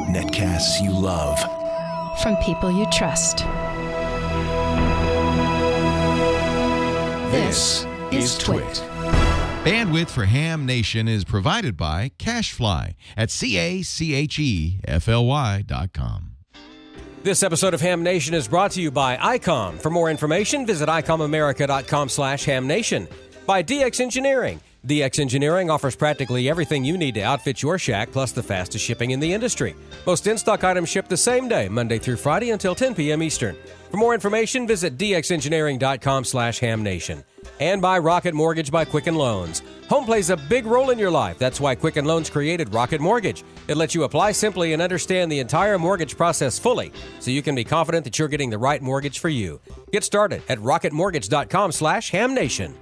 Netcasts you love. From people you trust. This is Twit. Bandwidth for Ham Nation is provided by CacheFly at CacheFly.com. This episode of Ham Nation is brought to you by ICOM. For more information, visit ICOMAmerica.com/HamNation. By DX Engineering. DX Engineering offers practically everything you need to outfit your shack, plus the fastest shipping in the industry. Most in-stock items ship the same day, Monday through Friday until 10 p.m. Eastern. For more information, visit dxengineering.com/HamNation. And by Rocket Mortgage by Quicken Loans. Home plays a big role in your life. That's why Quicken Loans created Rocket Mortgage. It lets you apply simply and understand the entire mortgage process fully, so you can be confident that you're getting the right mortgage for you. Get started at rocketmortgage.com/HamNation.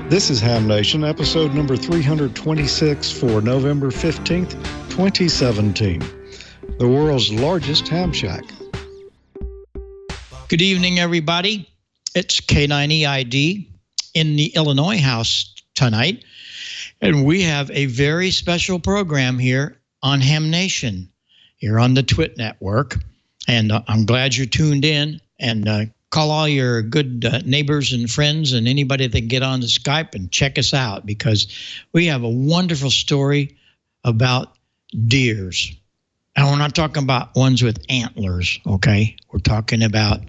This is Ham Nation, episode number 326 for November 15th, 2017. The world's largest Hamshack. Good evening, everybody. It's K9EID in the Illinois house tonight, and we have a very special program here on Ham Nation, here on the Twit Network, and I'm glad you're tuned in, and call all your good neighbors and friends and anybody that can get on the Skype and check us out, because we have a wonderful story about deers. And we're not talking about ones with antlers, okay? We're talking about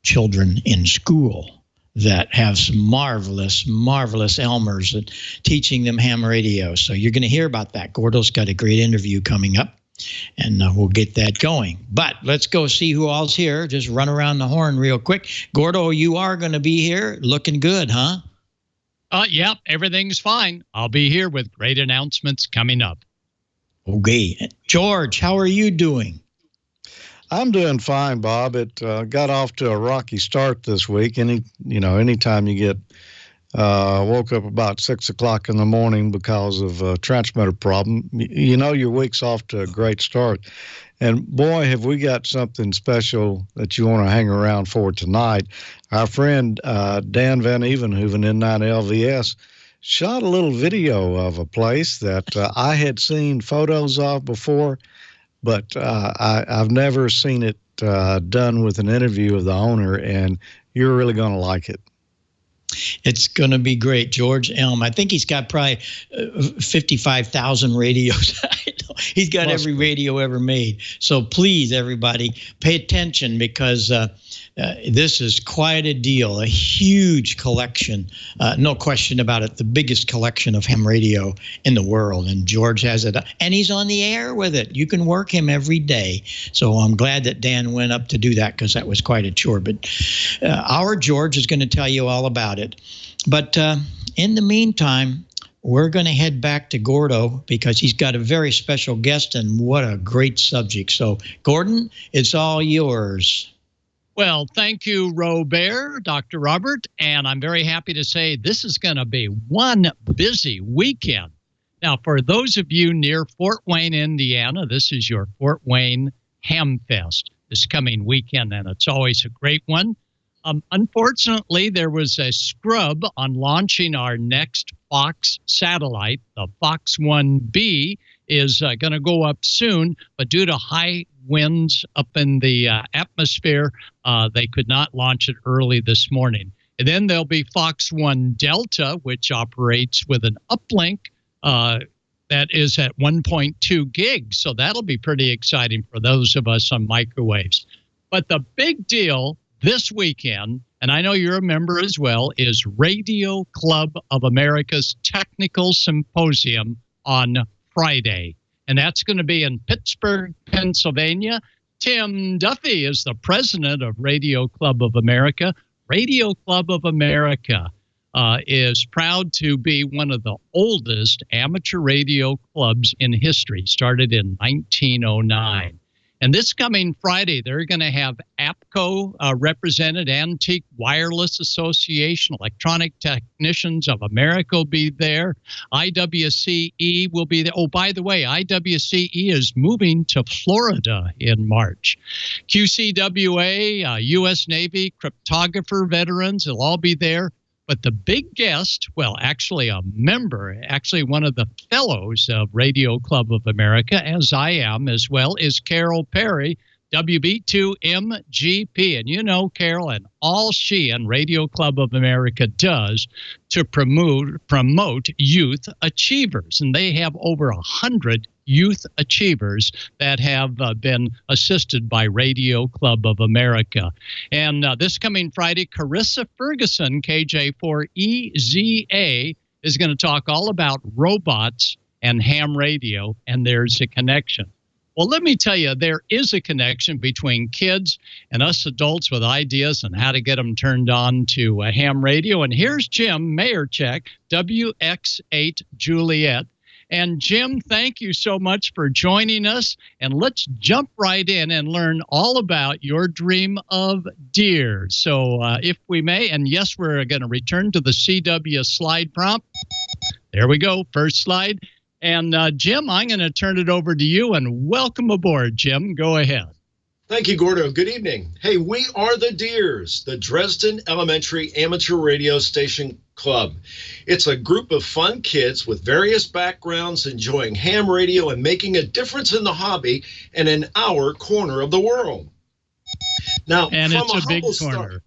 children in school that have some marvelous, marvelous Elmers and teaching them ham radio. So you're going to hear about that. Gordo's got a great interview coming up, and we'll get that going. But let's go see who all's here. Just run around the horn real quick. Gordo, you are going to be here. Looking good, huh? Yep, everything's fine. I'll be here with great announcements coming up. Okay. George, how are you doing? I'm doing fine, Bob. It got off to a rocky start this week. Anytime you get woke up about 6 o'clock in the morning because of a transmitter problem, your week's off to a great start. And boy, have we got something special that you want to hang around for tonight. Our friend Dan Van Evenhoven in 9LVS shot a little video of a place that I had seen photos of before, but I've never seen it done with an interview of the owner, and you're really going to like it. It's going to be great. George Ulm, I think he's got probably 55,000 radios. He's got every radio ever made. So please, everybody, pay attention, because this is quite a deal, a huge collection. No question about it, the biggest collection of ham radio in the world. And George has it, and he's on the air with it. You can work him every day. So I'm glad that Dan went up to do that, because that was quite a chore. But our George is going to tell you all about it. But in the meantime, we're going to head back to Gordo, because he's got a very special guest, and what a great subject. So, Gordon, it's all yours. Well, thank you, Robert, Dr. Robert, and I'm very happy to say this is going to be one busy weekend. Now, for those of you near Fort Wayne, Indiana, this is your Fort Wayne Ham Fest this coming weekend, and it's always a great one. Unfortunately, there was a scrub on launching our next Fox satellite. The Fox 1B is going to go up soon, but due to high winds up in the atmosphere, they could not launch it early this morning. And then there'll be Fox 1 Delta, which operates with an uplink that is at 1.2 gigs. So that'll be pretty exciting for those of us on microwaves. But the big deal this weekend, and I know you're a member as well, is Radio Club of America's Technical Symposium on Friday. And that's going to be in Pittsburgh, Pennsylvania. Tim Duffy is the president of Radio Club of America. Radio Club of America is proud to be one of the oldest amateur radio clubs in history, started in 1909. And this coming Friday, they're going to have APCO represented, Antique Wireless Association, Electronic Technicians of America will be there. IWCE will be there. Oh, by the way, IWCE is moving to Florida in March. QCWA, U.S. Navy, cryptographer veterans, they'll all be there. But the big guest, well, actually a member, actually one of the fellows of Radio Club of America, as I am as well, is Carol Perry, WB2MGP. And you know Carol and all she and Radio Club of America does to promote youth achievers. And they have over 100 youth achievers that have been assisted by Radio Club of America. And this coming Friday, Carissa Ferguson, KJ4EZA, is going to talk all about robots and ham radio, and there's a connection. Well, let me tell you, there is a connection between kids and us adults with ideas and how to get them turned on to ham radio. And here's Jim Mayercak, WX8 Juliet. And Jim, thank you so much for joining us. And let's jump right in and learn all about your dream of deer. So if we may, and yes, we're going to return to the CW slide prompt. There we go, first slide. And Jim, I'm going to turn it over to you, and welcome aboard, Jim. Go ahead. Thank you, Gordo. Good evening. Hey, we are the Deers, the Dresden Elementary Amateur Radio Station Club. It's a group of fun kids with various backgrounds enjoying ham radio and making a difference in the hobby and in our corner of the world. Now, and it's a big corner.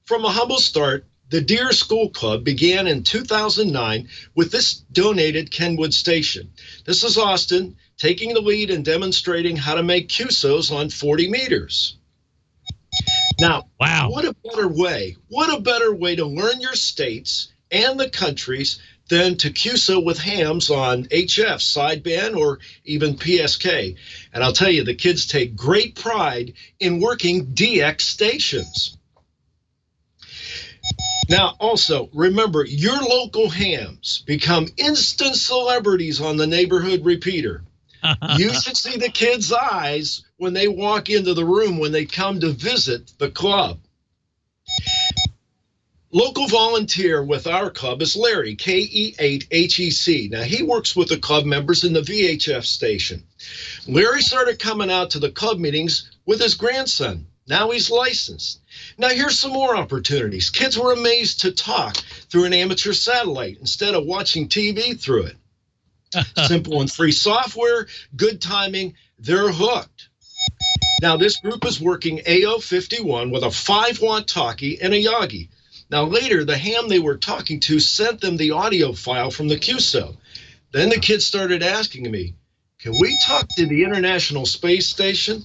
From a humble start, the Deer School Club began in 2009 with this donated Kenwood station. This is Austin taking the lead and demonstrating how to make QSOs on 40 meters. Now, wow. What a better way to learn your states and the countries than to QSO with hams on HF, sideband, or even PSK. And I'll tell you, the kids take great pride in working DX stations. Now, also, remember, your local hams become instant celebrities on the neighborhood repeater. You should see the kids' eyes when they walk into the room when they come to visit the club. Local volunteer with our club is Larry, KE8HEC. Now, he works with the club members in the VHF station. Larry started coming out to the club meetings with his grandson. Now he's licensed. Now here's some more opportunities. Kids were amazed to talk through an amateur satellite instead of watching TV through it. Simple and free software, good timing, they're hooked. Now this group is working AO51 with a 5-watt talkie and a Yagi. Now later, the ham they were talking to sent them the audio file from the QSO. Then the kids started asking me, can we talk to the International Space Station?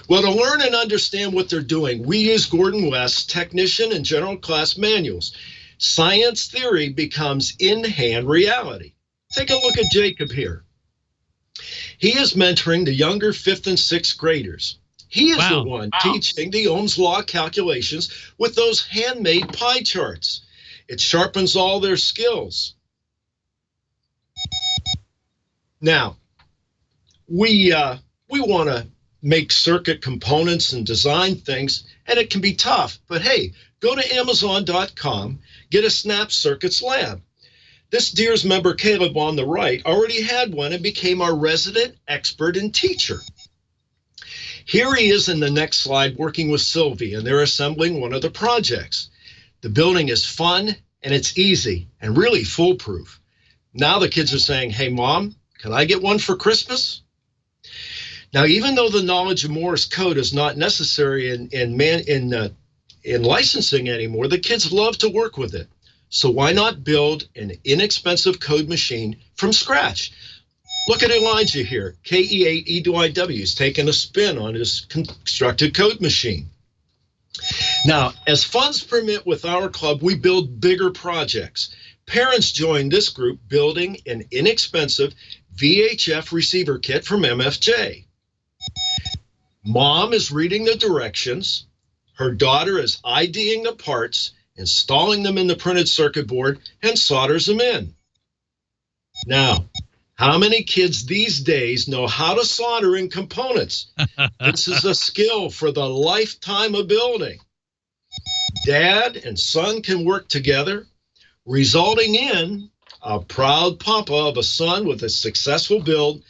Well, to learn and understand what they're doing, we use Gordon West's technician and general class manuals. Science theory becomes in-hand reality. Take a look at Jacob here. He is mentoring the younger 5th and 6th graders. He is the one teaching the Ohm's Law calculations with those handmade pie charts. It sharpens all their skills. Now, we want to make circuit components and design things, and it can be tough. But hey, go to Amazon.com, get a Snap Circuits lab. This Deers member, Caleb, on the right, already had one and became our resident expert and teacher. Here he is in the next slide working with Sylvie, and they're assembling one of the projects. The building is fun, and it's easy, and really foolproof. Now the kids are saying, hey, Mom, can I get one for Christmas? Now, even though the knowledge of Morse code is not necessary in licensing anymore, the kids love to work with it. So why not build an inexpensive code machine from scratch? Look at Elijah here. KE8EYW is taking a spin on his constructed code machine. Now, as funds permit with our club, we build bigger projects. Parents join this group building an inexpensive VHF receiver kit from MFJ. Mom is reading the directions. Her daughter is IDing the parts, installing them in the printed circuit board, and solders them in. Now, How many kids these days know how to solder in components? This is a skill for the lifetime of building. Dad and son can work together, resulting in a proud papa of a son with a successful build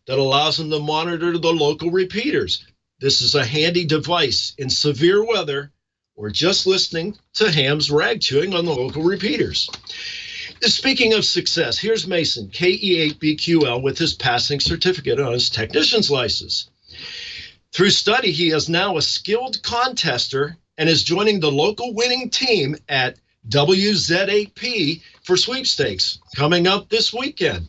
that allows him to monitor the local repeaters. This is a handy device in severe weather or just listening to Ham's rag chewing on the local repeaters. Speaking of success, here's Mason, KE8BQL, with his passing certificate on his technician's license. Through study, he is now a skilled contester and is joining the local winning team at WZ8P for sweepstakes coming up this weekend.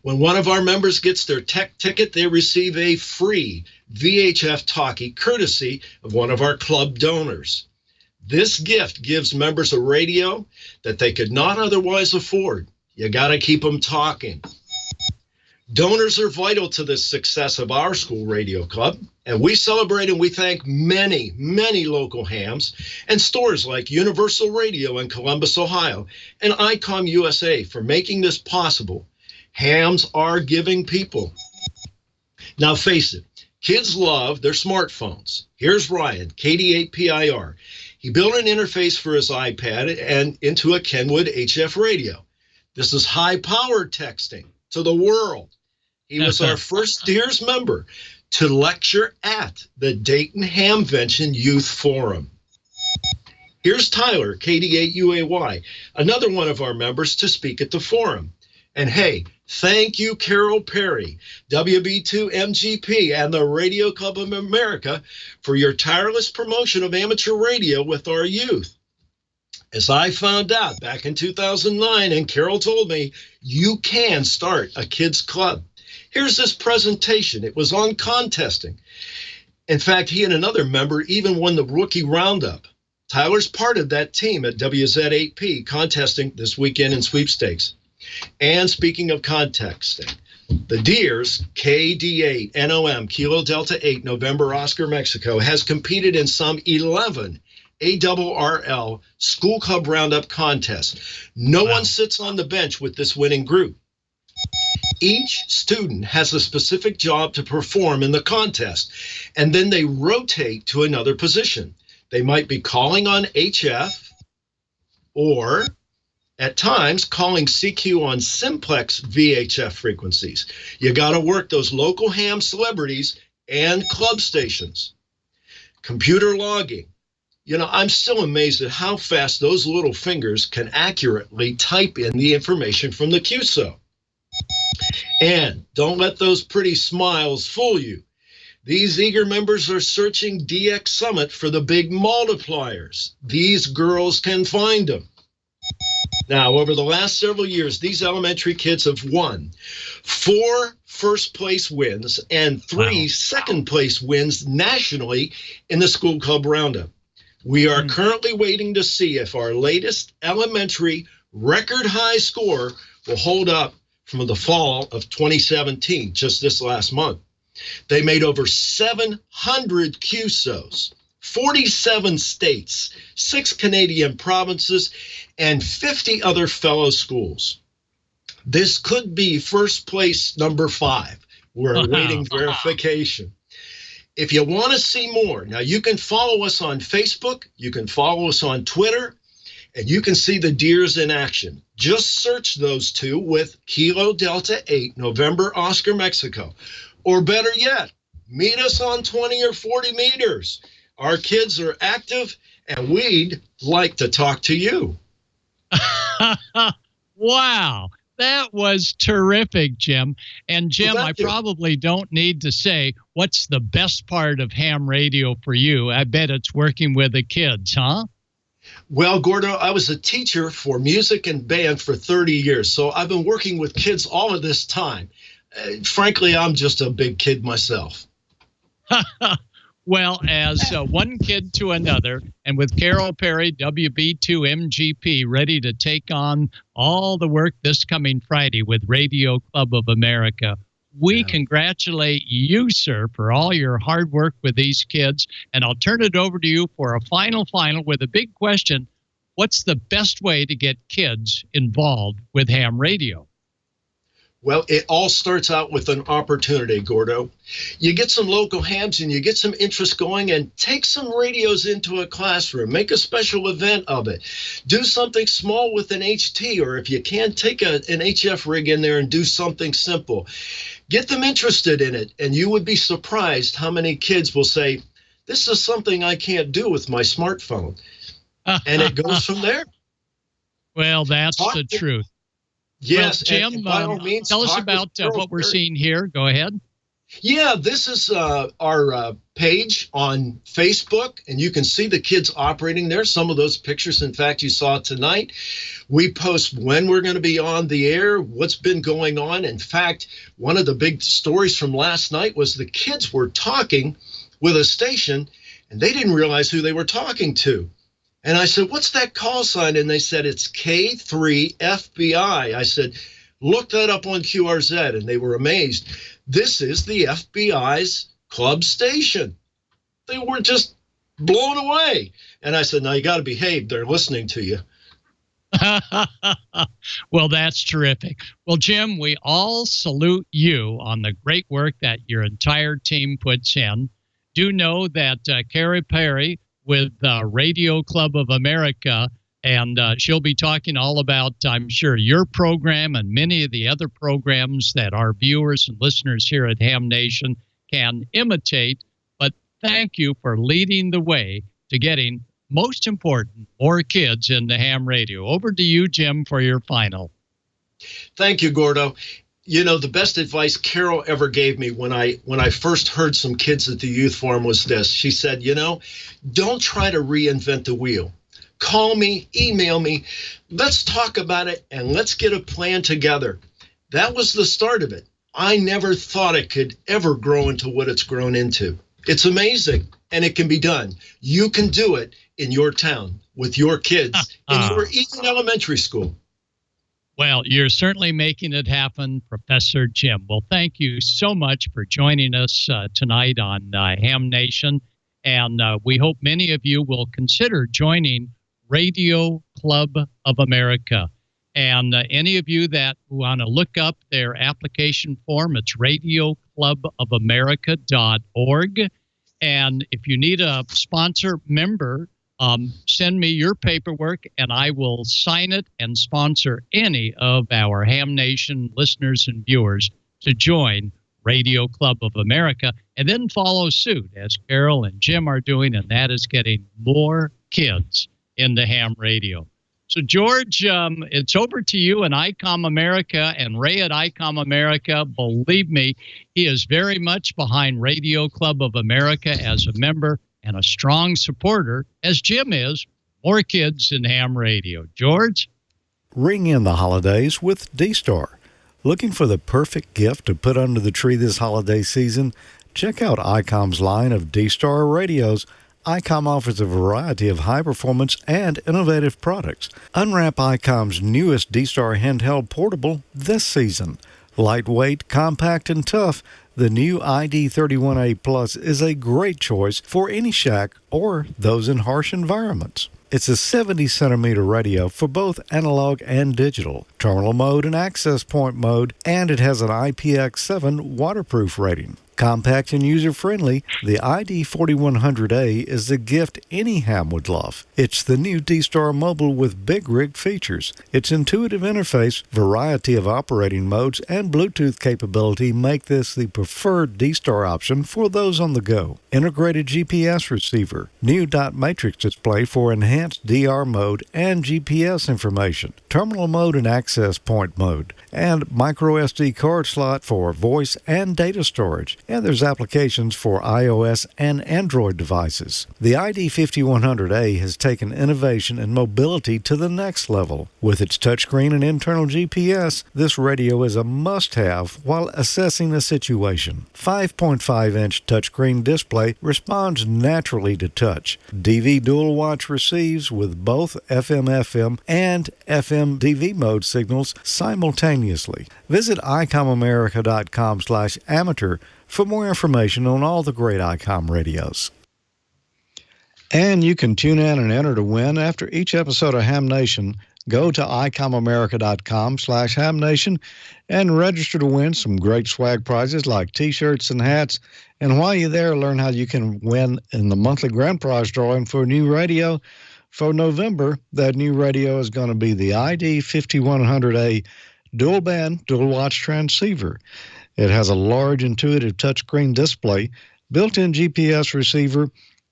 When one of our members gets their tech ticket, they receive a free VHF talkie courtesy of one of our club donors. This gift gives members a radio that they could not otherwise afford. You got to keep them talking. Donors are vital to the success of our school radio club, and we celebrate and we thank many, many local hams and stores like Universal Radio in Columbus, Ohio, and ICOM USA for making this possible. Hams are giving people. Now face it, kids love their smartphones. Here's Ryan, KD8PIR. He built an interface for his iPad and into a Kenwood HF radio. This is high-powered texting to the world. He was our first Deers member to lecture at the Dayton Hamvention Youth Forum. Here's Tyler, KD8UAY, another one of our members to speak at the forum. And hey, thank you, Carol Perry, WB2MGP, and the Radio Club of America for your tireless promotion of amateur radio with our youth. As I found out back in 2009, and Carol told me, you can start a kids club. Here's this presentation. It was on contesting. In fact, he and another member even won the rookie roundup. Tyler's part of that team at WZ8P contesting this weekend in sweepstakes. And speaking of contesting, the Deers KD8 NOM Kilo Delta 8 November Oscar Mexico has competed in some 11 ARRL School Club Roundup contests. No one sits on the bench with this winning group. Each student has a specific job to perform in the contest, and then they rotate to another position. They might be calling on HF or at times calling CQ on simplex VHF frequencies. You got to work those local ham celebrities and club stations. Computer logging. You know, I'm still amazed at how fast those little fingers can accurately type in the information from the QSO. And don't let those pretty smiles fool you. These eager members are searching DX Summit for the big multipliers. These girls can find them. Now, over the last several years, these elementary kids have won 4 first-place wins and 3 second-place wins nationally in the School Club Roundup. We are currently waiting to see if our latest elementary record-high score will hold up from the fall of 2017, just this last month. They made over 700 QSOs, 47 states, 6 Canadian provinces, and 50 other fellow schools. This could be first place number 5. We're awaiting verification. If you want to see more, now you can follow us on Facebook, you can follow us on Twitter, and you can see the Deers in action. Just search those two with Kilo Delta 8 November Oscar Mexico. Or better yet, meet us on 20 or 40 meters. Our kids are active, and we'd like to talk to you. Wow. That was terrific, Jim. And Jim, I probably don't need to say what's the best part of ham radio for you. I bet it's working with the kids, huh? Well, Gordo, I was a teacher for music and band for 30 years, so I've been working with kids all of this time. Frankly, I'm just a big kid myself. Well, as one kid to another, and with Carol Perry, WB2MGP, ready to take on all the work this coming Friday with Radio Club of America. We congratulate you, sir, for all your hard work with these kids. And I'll turn it over to you for a final with a big question. What's the best way to get kids involved with ham radio? Well, it all starts out with an opportunity, Gordo. You get some local hams and you get some interest going, and take some radios into a classroom. Make a special event of it. Do something small with an HT, or if you can, take an HF rig in there and do something simple. Get them interested in it, and you would be surprised how many kids will say, this is something I can't do with my smartphone. And it goes from there. Well, that's the truth. Yes, well, Jim, by all means, tell us about what we're seeing here. Go ahead. Yeah, this is our page on Facebook, and you can see the kids operating there. Some of those pictures, in fact, you saw tonight. We post when we're going to be on the air, what's been going on. In fact, one of the big stories from last night was the kids were talking with a station, and they didn't realize who they were talking to. And I said, what's that call sign? And they said, it's K3 FBI. I said, look that up on QRZ. And they were amazed. This is the FBI's club station. They were just blown away. And I said, now you got to behave. They're listening to you. Well, that's terrific. Well, Jim, we all salute you on the great work that your entire team puts in. Do know that Carrie Perry with Radio Club of America, and she'll be talking all about, I'm sure, your program and many of the other programs that our viewers and listeners here at Ham Nation can imitate. But thank you for leading the way to getting, most important, more kids into ham radio. Over to you, Jim, for your final. Thank you, Gordo. You know, the best advice Carol ever gave me when I first heard some kids at the youth forum was this. She said, you know, don't try to reinvent the wheel. Call me, email me, let's talk about it, and let's get a plan together. That was the start of it. I never thought it could ever grow into what it's grown into. It's amazing, and it can be done. You can do it in your town with your kids in your Eaton Elementary School. Well, you're certainly making it happen, Professor Jim. Well, thank you so much for joining us tonight on Ham Nation. And we hope many of you will consider joining Radio Club of America. And any of you that want to look up their application form, it's radioclubofamerica.org. And if you need a sponsor member, send me your paperwork and I will sign it and sponsor any of our Ham Nation listeners and viewers to join Radio Club of America, and then follow suit as Carol and Jim are doing, and that is getting more kids into ham radio. So, George, it's over to you and ICOM America, and Ray at ICOM America. Believe me, he is very much behind Radio Club of America as a member and a strong supporter, as Jim is, more kids in ham radio. George? Ring in the holidays with D-Star. Looking for the perfect gift to put under the tree this holiday season? Check out ICOM's line of D-Star radios. ICOM offers a variety of high-performance and innovative products. Unwrap ICOM's newest D-Star handheld portable this season. Lightweight, compact, and tough, the new ID31A Plus is a great choice for any shack or those in harsh environments. It's a 70-centimeter radio for both analog and digital, terminal mode and access point mode, and it has an IPX7 waterproof rating. Compact and user-friendly, the ID4100A is the gift any ham would love. It's the new D-Star Mobile with big rig features. Its intuitive interface, variety of operating modes, and Bluetooth capability make this the preferred D-Star option for those on the go. Integrated GPS receiver, new dot matrix display for enhanced DR mode and GPS information, terminal mode and access point mode, and micro SD card slot for voice and data storage. And there's applications for iOS and Android devices. The ID5100A has taken innovation and mobility to the next level. With its touchscreen and internal GPS, this radio is a must-have while assessing a situation. 5.5-inch touchscreen display responds naturally to touch. DV dual watch receives with both FM-FM and FM-DV mode signals simultaneously. Visit ICOMAmerica.com/amateur for more information on all the great ICOM radios. And you can tune in and enter to win after each episode of Ham Nation. Go to icomamerica.com/hamnation and register to win some great swag prizes like T-shirts and hats. And while you're there, learn how you can win in the monthly grand prize drawing for a new radio. For November, that new radio is going to be the ID 5100A dual band, dual watch transceiver. It has a large, intuitive touchscreen display, built-in GPS receiver.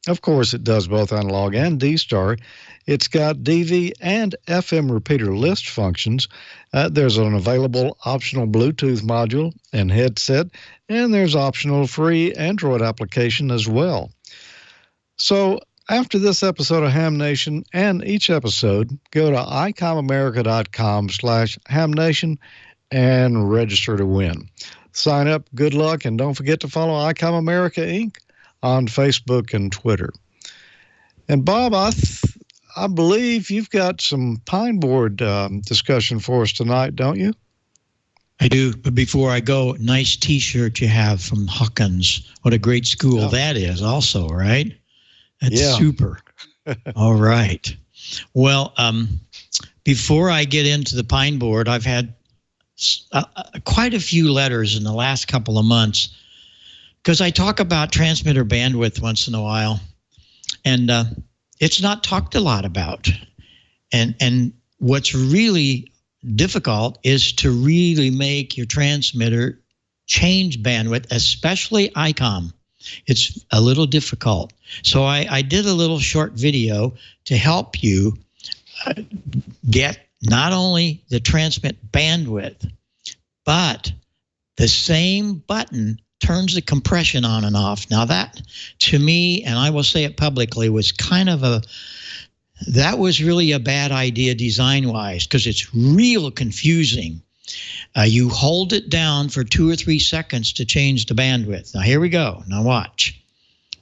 Of course, it does both analog and D-Star. It's got DV and FM repeater list functions. There's an available optional Bluetooth module and headset, and there's optional free Android application as well. So after this episode of Ham Nation and each episode, go to icomamerica.com/hamnation and register to win. Sign up, good luck, and don't forget to follow ICOM America Inc. on Facebook and Twitter. And Bob, I believe you've got some pine board discussion for us tonight, don't you? I do, but before I go, nice T-shirt you have from Hawkins. What a great school that is also, right? That's super. All right. Well, before I get into the pine board, I've had quite a few letters in the last couple of months because I talk about transmitter bandwidth once in a while, and it's not talked a lot about. And what's really difficult is to really make your transmitter change bandwidth, especially ICOM. It's a little difficult. So I did a little short video to help you get not only the transmit bandwidth, but the same button turns the compression on and off. Now that, to me, and I will say it publicly, was kind of that was really a bad idea design-wise because it's real confusing. You hold it down for 2 or 3 seconds to change the bandwidth. Now here we go. Now watch.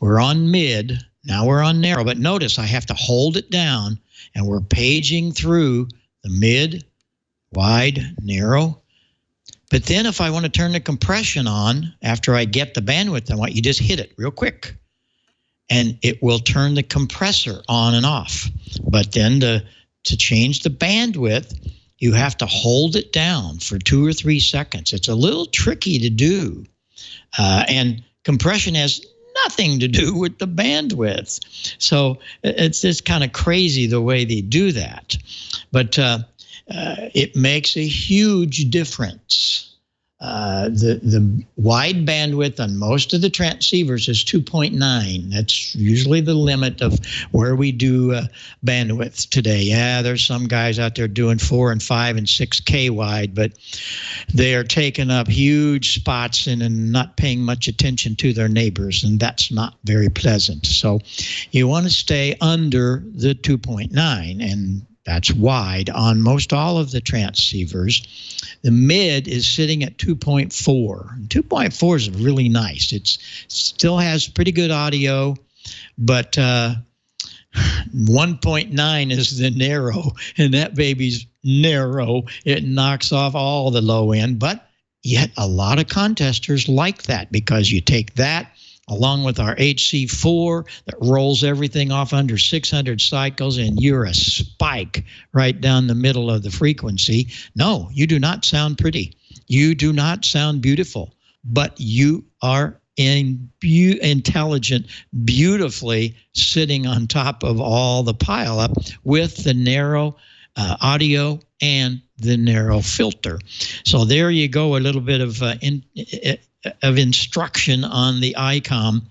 We're on mid. Now we're on narrow. But notice I have to hold it down, and we're paging through the mid, wide, narrow. But then if I want to turn the compression on after I get the bandwidth I want, you just hit it real quick. And it will turn the compressor on and off. But then to change the bandwidth, you have to hold it down for 2 or 3 seconds. It's a little tricky to do. And compression has nothing to do with the bandwidth. So it's just kind of crazy the way they do that. But it makes a huge difference. The wide bandwidth on most of the transceivers is 2.9. That's usually the limit of where we do bandwidth today. Yeah, there's some guys out there doing 4 and 5 and 6K wide, but they are taking up huge spots and not paying much attention to their neighbors, and that's not very pleasant. So you want to stay under the 2.9, and that's wide on most all of the transceivers. The mid is sitting at 2.4. 2.4 is really nice. It still has pretty good audio, but 1.9 is the narrow, and that baby's narrow. It knocks off all the low end, but yet a lot of contesters like that because you take that along with our HC4 that rolls everything off under 600 cycles, and you're a spike right down the middle of the frequency. No, you do not sound pretty. You do not sound beautiful, but you are intelligent, beautifully sitting on top of all the pileup with the narrow audio and the narrow filter. So there you go, a little bit of instruction on the ICOM.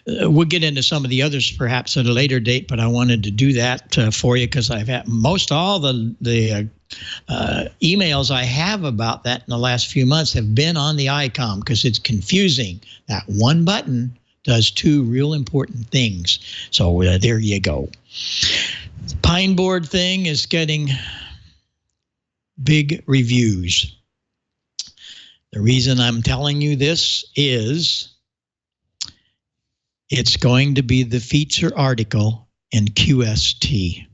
We'll get into some of the others perhaps at a later date, but I wanted to do that for you because I've had most all the emails I have about that in the last few months have been on the ICOM because it's confusing. That one button does 2 real important things. So there you go. The pine board thing is getting big reviews. The reason I'm telling you this is it's going to be the feature article in QST.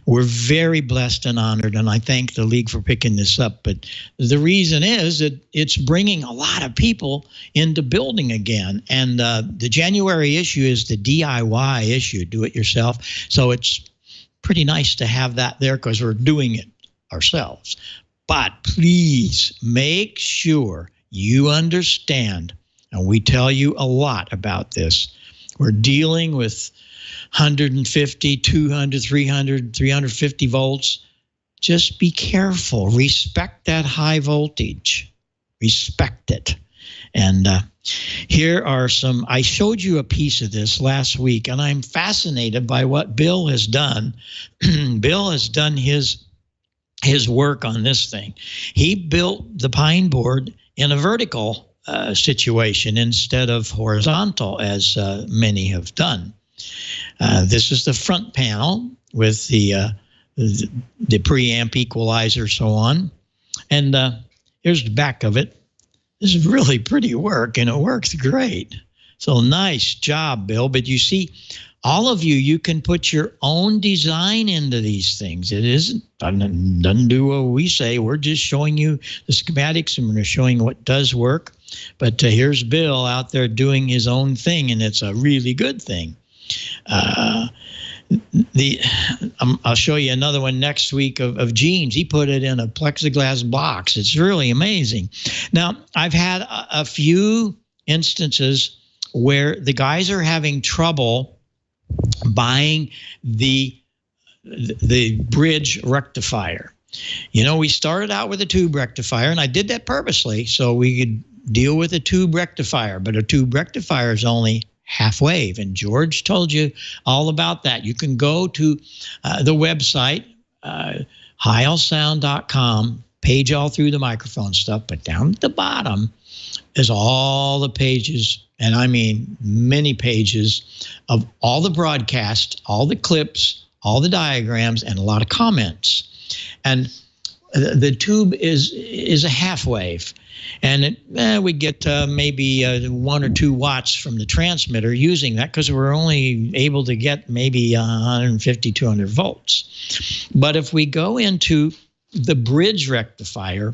We're very blessed and honored, and I thank the League for picking this up. But the reason is that it's bringing a lot of people into building again. And the January issue is the DIY issue, do it yourself. So it's pretty nice to have that there because we're doing it ourselves. But please make sure you understand, and we tell you a lot about this. We're dealing with 150, 200, 300, 350 volts. Just be careful. Respect that high voltage. Respect it. And here are some, I showed you a piece of this last week, and I'm fascinated by what Bill has done. Bill has done his work on this thing. He built the pine board in a vertical situation instead of horizontal, as many have done. This is the front panel with the preamp equalizer, so on. And here's the back of it. This is really pretty work, and it works great. So nice job, Bill. But you see, all of you can put your own design into these things. It doesn't do what we say. We're just showing you the schematics, and we're showing what does work. But here's Bill out there doing his own thing, and it's a really good thing. I'll show you another one next week of Gene's. He put it in a plexiglass box. It's really amazing. Now, I've had a few instances where the guys are having trouble buying the bridge rectifier. You know, we started out with a tube rectifier, and I did that purposely so we could deal with a tube rectifier. But a tube rectifier is only half wave, and George told you all about that. You can go to the website, heilsound.com, page all through the microphone stuff, but down at the bottom is all the pages, and I mean many pages, of all the broadcasts, all the clips, all the diagrams, and a lot of comments. And the tube is a half wave. And we get maybe 1 or 2 watts from the transmitter using that because we're only able to get maybe 150, 200 volts. But if we go into the bridge rectifier,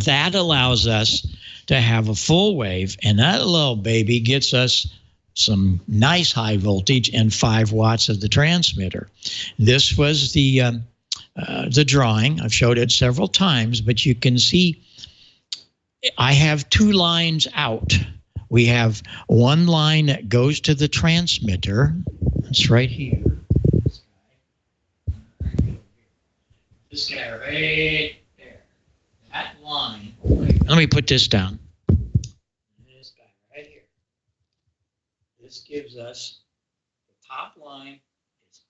that allows us to have a full wave, and that little baby gets us some nice high voltage and 5 watts of the transmitter. This was the drawing. I've showed it several times, but you can see I have 2 lines out. We have one line that goes to the transmitter. It's right here. This guy right there. That line. Let me put this down. This guy right here. This gives us the top line is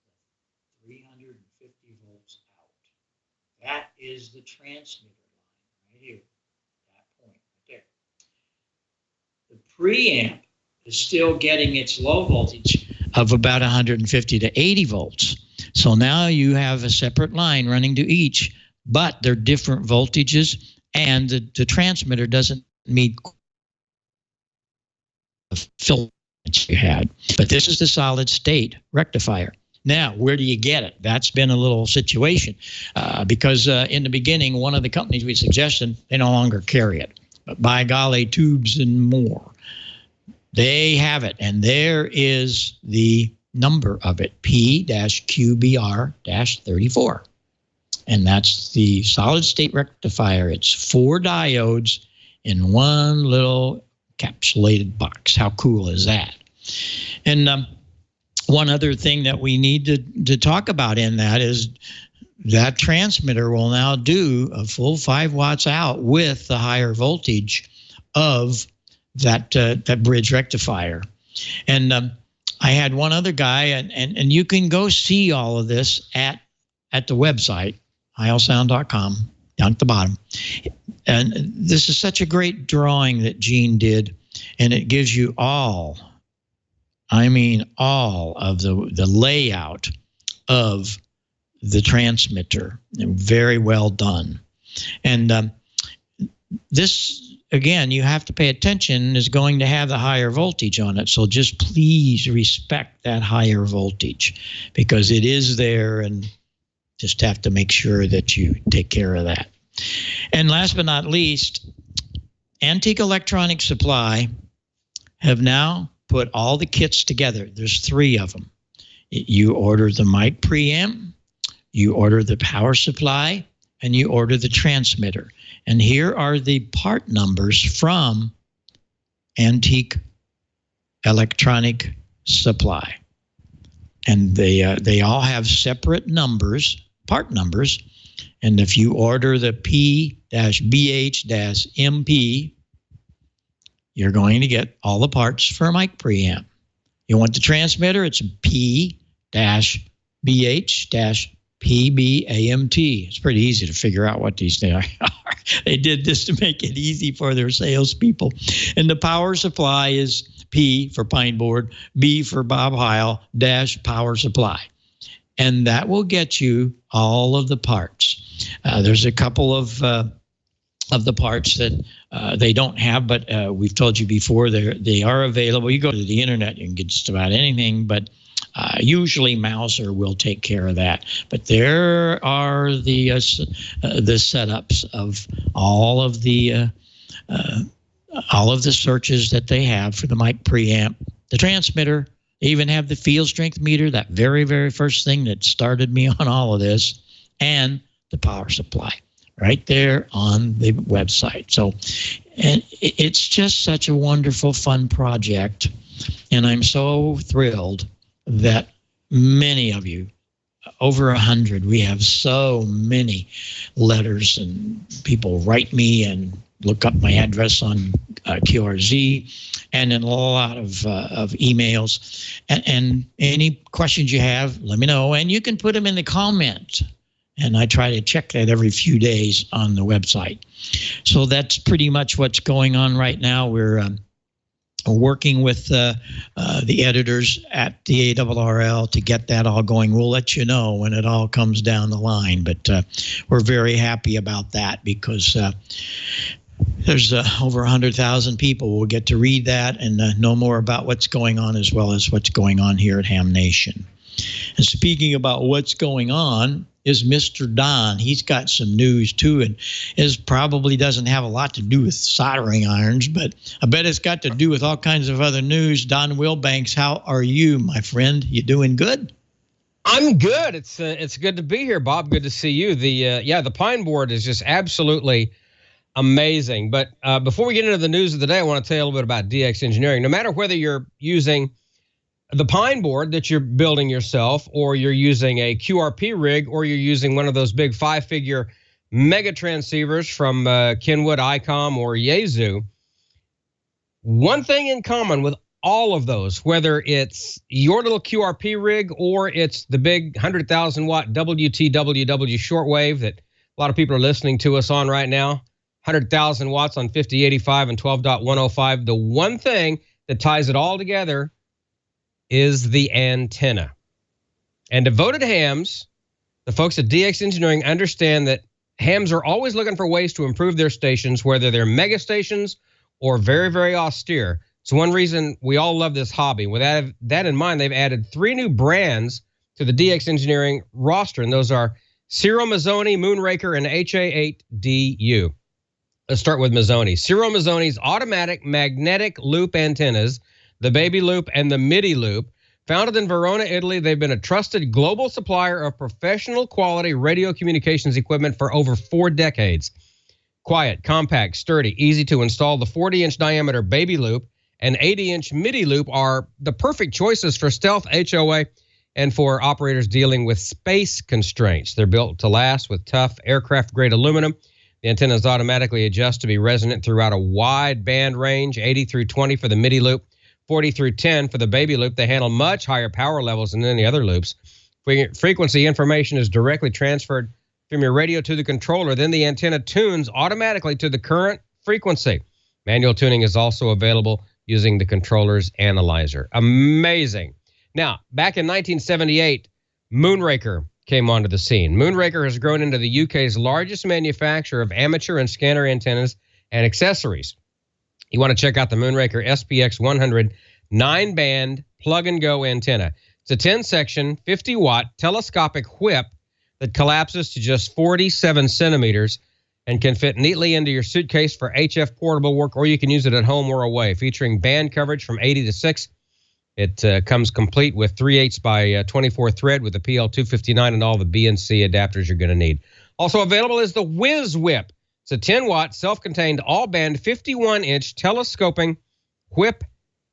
350 volts out. That is the transmitter line right here. The preamp is still getting its low voltage of about 150 to 80 volts. So now you have a separate line running to each, but they're different voltages, and the transmitter doesn't meet the filament you had. But this is the solid state rectifier. Now, where do you get it? That's been a little situation because in the beginning, one of the companies we suggested, they no longer carry it. But by golly, Tubes and More, they have it. And there is the number of it, P-QBR-34. And that's the solid state rectifier. It's 4 diodes in one little encapsulated box. How cool is that? And one other thing that we need to talk about in that is that transmitter will now do a full 5 watts out with the higher voltage of that bridge rectifier. And I had one other guy, and you can go see all of this at the website, heilsound.com, down at the bottom. And this is such a great drawing that Gene did, and it gives you all of the layout of the transmitter. Very well done. And this, again, you have to pay attention, is going to have the higher voltage on it. So just please respect that higher voltage because it is there, and just have to make sure that you take care of that. And last but not least, Antique Electronic Supply have now put all the kits together. There's 3 of them. You order the mic preamp, you order the power supply, and you order the transmitter. And here are the part numbers from Antique Electronic Supply. And they all have separate numbers, part numbers. And if you order the P-BH-MP, you're going to get all the parts for a mic preamp. You want the transmitter, it's P-BH-PBAMT. It's pretty easy to figure out what these things are. They did this to make it easy for their salespeople. And the power supply is P for Pine Board, B for Bob Heil, - power supply. And that will get you all of the parts. There's a couple of the parts that they don't have, but we've told you before they are available. You go to the internet, you can get just about anything, but usually Mauser will take care of that. But there are the setups of all of the searches that they have for the mic preamp, the transmitter. They even have the field strength meter, that very, very first thing that started me on all of this, and the power supply right there on the website. So, and it's just such a wonderful, fun project. And I'm so thrilled that many of you, over 100, we have so many letters and people write me and look up my address on QRZ, and then a lot of emails. And any questions you have, let me know. And you can put them in the comments. And I try to check that every few days on the website. So that's pretty much what's going on right now. We're working with the editors at the ARRL to get that all going. We'll let you know when it all comes down the line. But we're very happy about that because there's over 100,000 people will get to read that and know more about what's going on, as well as what's going on here at Ham Nation. And speaking about what's going on is Mr. Don. He's got some news too, and it probably doesn't have a lot to do with soldering irons, but I bet it's got to do with all kinds of other news. Don Wilbanks, how are you, my friend? You doing good? I'm good. It's good to be here, Bob. Good to see you. The Pine Board is just absolutely amazing. But before we get into the news of the day, I want to tell you a little bit about DX Engineering. No matter whether you're using the Pine Board that you're building yourself, or you're using a QRP rig, or you're using one of those big 5-figure mega transceivers from Kenwood, ICOM, or Yaesu, one thing in common with all of those, whether it's your little QRP rig or it's the big 100,000 watt WTWW shortwave that a lot of people are listening to us on right now, 100,000 watts on 5085 and 12.105, the one thing that ties it all together is the antenna. And devoted hams, the folks at DX Engineering, understand that hams are always looking for ways to improve their stations, whether they're mega stations or very, very austere. It's one reason we all love this hobby. With that in mind, they've added 3 new brands to the DX Engineering roster, and those are Ciro Mazzoni, Moonraker, and HA8DU. Let's start with Mazzoni. Ciro Mazzoni's automatic magnetic loop antennas, the baby loop and the midi loop. Founded in Verona, Italy, they've been a trusted global supplier of professional quality radio communications equipment for over 4 decades. Quiet, compact, sturdy, easy to install. The 40-inch diameter baby loop and 80-inch midi loop are the perfect choices for stealth HOA and for operators dealing with space constraints. They're built to last with tough aircraft-grade aluminum. The antennas automatically adjust to be resonant throughout a wide band range, 80 through 20 for the midi loop, 40 through 10 for the baby loop. They handle much higher power levels than any other loops. Frequency information is directly transferred from your radio to the controller. Then the antenna tunes automatically to the current frequency. Manual tuning is also available using the controller's analyzer. Amazing. Now, back in 1978, Moonraker came onto the scene. Moonraker has grown into the UK's largest manufacturer of amateur and scanner antennas and accessories. You want to check out the Moonraker SPX 100 9-band plug-and-go antenna. It's a 10-section, 50-watt telescopic whip that collapses to just 47 centimeters and can fit neatly into your suitcase for HF portable work, or you can use it at home or away. Featuring band coverage from 80 to 6, It comes complete with 3/8 by 24 thread with the PL259 and all the BNC adapters you're going to need. Also available is the Whiz Whip. It's a 10-watt, self-contained, all-band, 51-inch telescoping whip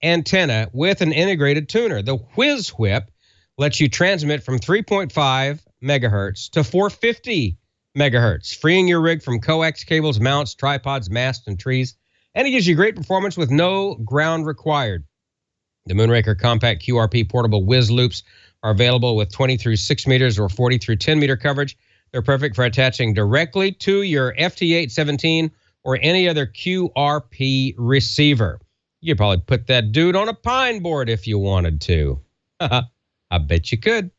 antenna with an integrated tuner. The Whiz Whip lets you transmit from 3.5 megahertz to 450 megahertz, freeing your rig from coax cables, mounts, tripods, masts, and trees. And it gives you great performance with no ground required. The Moonraker Compact QRP portable Whiz Loops are available with 20 through 6 meters or 40 through 10 meter coverage. They're perfect for attaching directly to your FT817 or any other QRP receiver. You could probably put that dude on a pine board if you wanted to. I bet you could.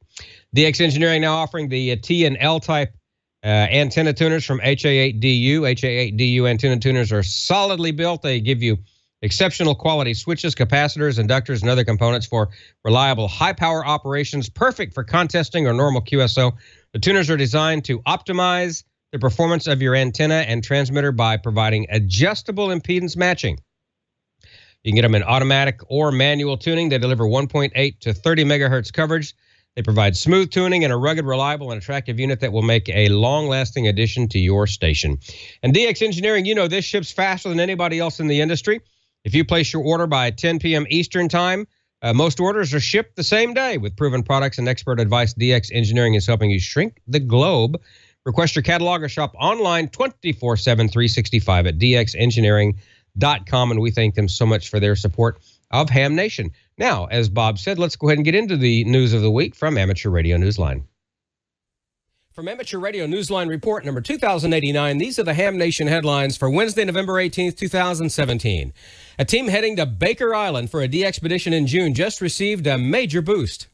DX Engineering now offering the T and L type antenna tuners from HA8DU. HA8DU antenna tuners are solidly built. They give you exceptional quality switches, capacitors, inductors, and other components for reliable high-power operations, perfect for contesting or normal QSO. The tuners are designed to optimize the performance of your antenna and transmitter by providing adjustable impedance matching. You can get them in automatic or manual tuning. They deliver 1.8 to 30 megahertz coverage. They provide smooth tuning and a rugged, reliable, and attractive unit that will make a long-lasting addition to your station. And DX Engineering, you know this ships faster than anybody else in the industry. If you place your order by 10 p.m. Eastern Time, most orders are shipped the same day. With proven products and expert advice, DX Engineering is helping you shrink the globe. Request your catalog or shop online 24/7, 365 at dxengineering.com, and we thank them so much for their support of Ham Nation. Now, as Bob said, let's go ahead and get into the news of the week from Amateur Radio Newsline. From Amateur Radio Newsline Report number 2089, these are the Ham Nation headlines for Wednesday, November 18th, 2017. A team heading to Baker Island for a de-expedition in June just received a major boost.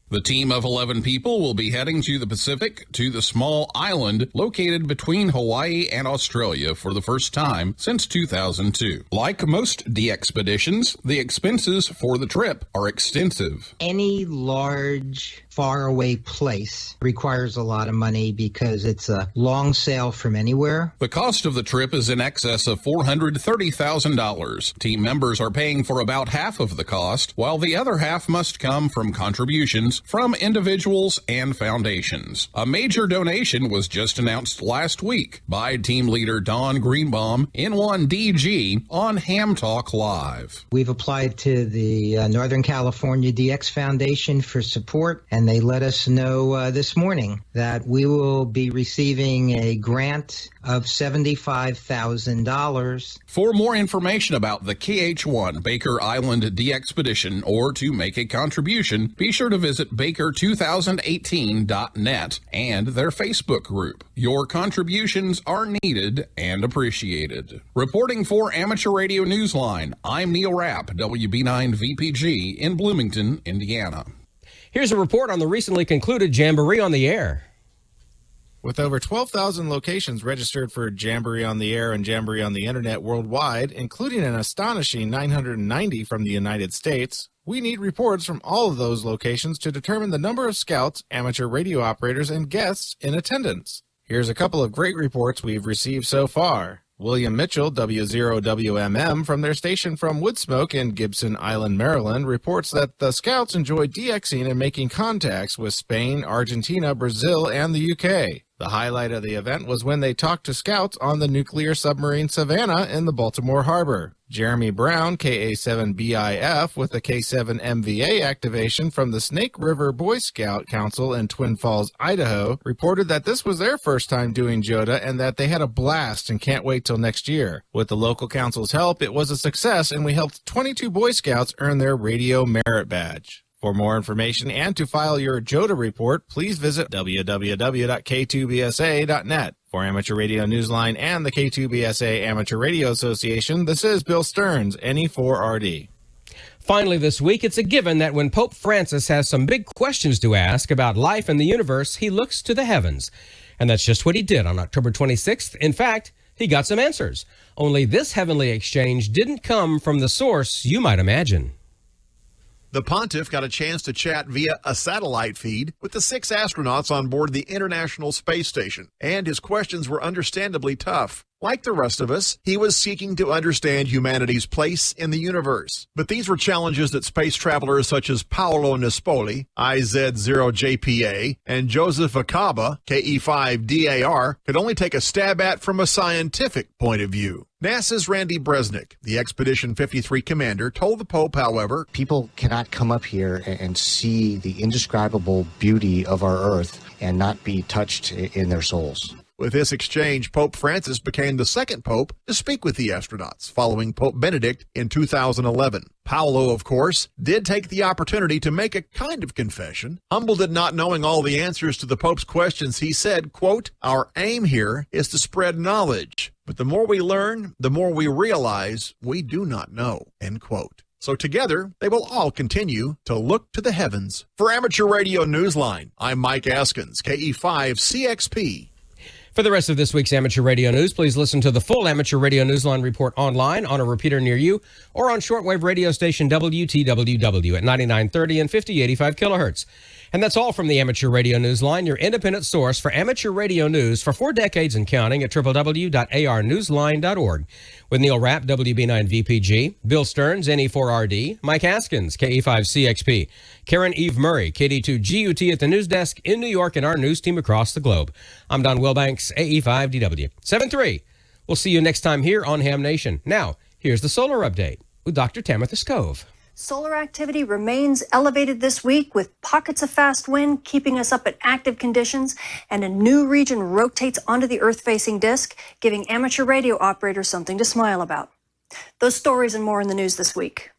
The team of 11 people will be heading to the Pacific, to the small island located between Hawaii and Australia for the first time since 2002. Like most de-expeditions, the expenses for the trip are extensive. Any large, faraway place requires a lot of money because it's a long sail from anywhere. The cost of the trip is in excess of $430,000. Team members are paying for about half of the cost, while the other half must come from contributions from individuals and foundations. A major donation was just announced last week by team leader Don Greenbaum, N1DG, on Ham Talk Live. We've applied to the Northern California DX Foundation for support, and they let us know this morning that we will be receiving a grant of $75,000. For more information about the KH-1 Baker Island de-expedition or to make a contribution, be sure to visit baker2018.net and their Facebook group. Your contributions are needed and appreciated. Reporting for Amateur Radio Newsline, I'm Neil Rapp, WB9VPG in Bloomington, Indiana. Here's a report on the recently concluded Jamboree on the Air. With over 12,000 locations registered for Jamboree on the Air and Jamboree on the Internet worldwide, including an astonishing 990 from the United States, we need reports from all of those locations to determine the number of scouts, amateur radio operators, and guests in attendance. Here's a couple of great reports we've received so far. William Mitchell, W0WMM, from their station from Woodsmoke in Gibson Island, Maryland, reports that the scouts enjoy DXing and making contacts with Spain, Argentina, Brazil, and the UK. The highlight of the event was when they talked to scouts on the nuclear submarine Savannah in the Baltimore Harbor. Jeremy Brown, KA7BIF, with the K7MVA activation from the Snake River Boy Scout Council in Twin Falls, Idaho, reported that this was their first time doing JOTA and that they had a blast and can't wait till next year. With the local council's help, it was a success, and we helped 22 Boy Scouts earn their Radio Merit Badge. For more information and to file your JOTA report, please visit www.k2bsa.net. For Amateur Radio Newsline and the K2BSA Amateur Radio Association, this is Bill Stearns, NE4RD. Finally this week, it's a given that when Pope Francis has some big questions to ask about life and the universe, he looks to the heavens. And that's just what he did on October 26th. In fact, he got some answers. Only this heavenly exchange didn't come from the source you might imagine. The pontiff got a chance to chat via a satellite feed with the 6 astronauts on board the International Space Station, and his questions were understandably tough. Like the rest of us, he was seeking to understand humanity's place in the universe. But these were challenges that space travelers such as Paolo Nespoli, IZ0JPA, and Joseph Acaba, KE5DAR, could only take a stab at from a scientific point of view. NASA's Randy Bresnik, the Expedition 53 commander, told the Pope, however, people cannot come up here and see the indescribable beauty of our Earth and not be touched in their souls. With this exchange, Pope Francis became the second pope to speak with the astronauts, following Pope Benedict in 2011. Paolo, of course, did take the opportunity to make a kind of confession. Humbled at not knowing all the answers to the Pope's questions, he said, quote, "Our aim here is to spread knowledge, but the more we learn, the more we realize we do not know," end quote. So together, they will all continue to look to the heavens. For Amateur Radio Newsline, I'm Mike Askins, KE5CXP. For the rest of this week's Amateur Radio News, please listen to the full Amateur Radio Newsline report online, on a repeater near you, or on shortwave radio station WTWW at 9930 and 5085 kilohertz. And that's all from the Amateur Radio Newsline, your independent source for amateur radio news for 4 decades and counting at www.arnewsline.org. With Neil Rapp, WB9VPG, Bill Stearns, NE4RD, Mike Haskins, KE5CXP, Karen Eve Murray, KD2GUT at the news desk in New York, and our news team across the globe. I'm Don Wilbanks, AE5DW. 7-3. We'll see you next time here on Ham Nation. Now, here's the solar update with Dr. Tamitha Skov. Solar activity remains elevated this week with pockets of fast wind keeping us up at active conditions, and a new region rotates onto the Earth-facing disk, giving amateur radio operators something to smile about. Those stories and more in the news this week.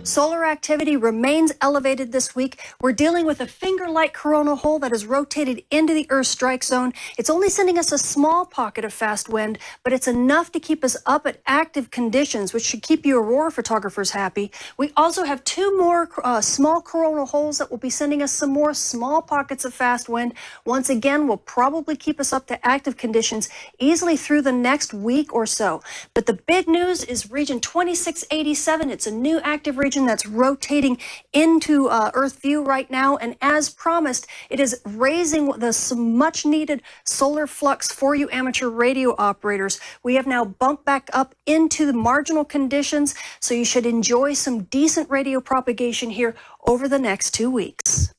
Solar activity remains elevated this week. We're dealing with a finger-like coronal hole that has rotated into the Earth's strike zone. It's only sending us a small pocket of fast wind, but it's enough to keep us up at active conditions, which should keep you aurora photographers happy. We also have 2 more small coronal holes that will be sending us some more small pockets of fast wind. Once again, will probably keep us up to active conditions easily through the next week or so. But the big news is region 2687. It's a new active region that's rotating into Earth view right now, and as promised, it is raising the much needed solar flux for you amateur radio operators. We have now bumped back up into the marginal conditions, so you should enjoy some decent radio propagation here over the next 2 weeks.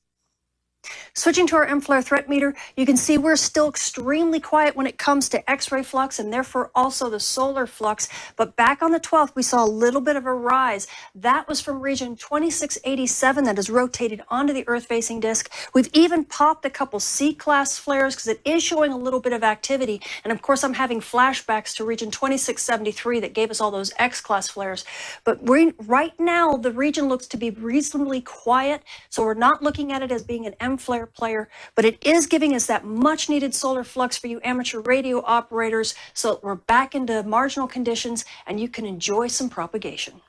Switching to our M-flare threat meter, you can see we're still extremely quiet when it comes to X-ray flux and therefore also the solar flux. But back on the 12th, we saw a little bit of a rise. That was from region 2687 that has rotated onto the Earth-facing disk. We've even popped a couple C-class flares because it is showing a little bit of activity. And of course, I'm having flashbacks to region 2673 that gave us all those X-class flares. But right now, the region looks to be reasonably quiet, so we're not looking at it as being an M-flare player, but it is giving us that much needed solar flux for you amateur radio operators, so we're back into marginal conditions and you can enjoy some propagation.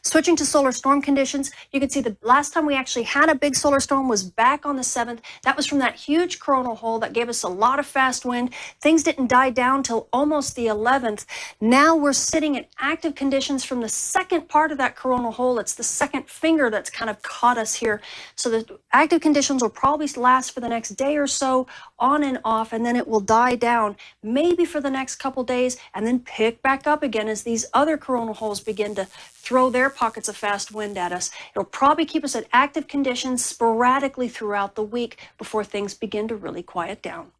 Switching to solar storm conditions, you can see the last time we actually had a big solar storm was back on the 7th. That was from that huge coronal hole that gave us a lot of fast wind. Things didn't die down till almost the 11th. Now we're sitting in active conditions from the second part of that coronal hole. It's the second finger that's kind of caught us here. So the active conditions will probably last for the next day or so, on and off, and then it will die down maybe for the next couple days and then pick back up again as these other coronal holes begin to throw their pockets of fast wind at us. It'll probably keep us at active conditions sporadically throughout the week before things begin to really quiet down.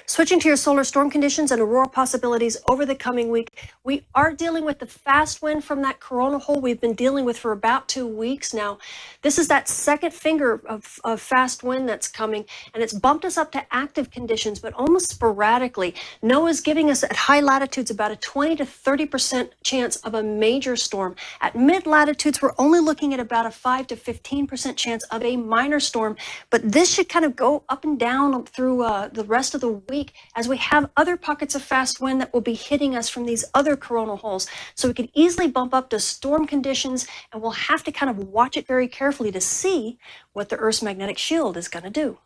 Switching to your solar storm conditions and aurora possibilities over the coming week, we are dealing with the fast wind from that coronal hole we've been dealing with for about 2 weeks now. This is that second finger of fast wind that's coming, and it's bumped us up to active conditions, but almost sporadically. NOAA's giving us at high latitudes about a 20 to 30% chance of a major storm. At mid latitudes, we're only looking at about a 5 to 15% chance of a minor storm, but this should kind of go up and down through the rest of the week as we have other pockets of fast wind that will be hitting us from these other coronal holes. So we could easily bump up to storm conditions, and we'll have to kind of watch it very carefully to see what the Earth's magnetic shield is going to do.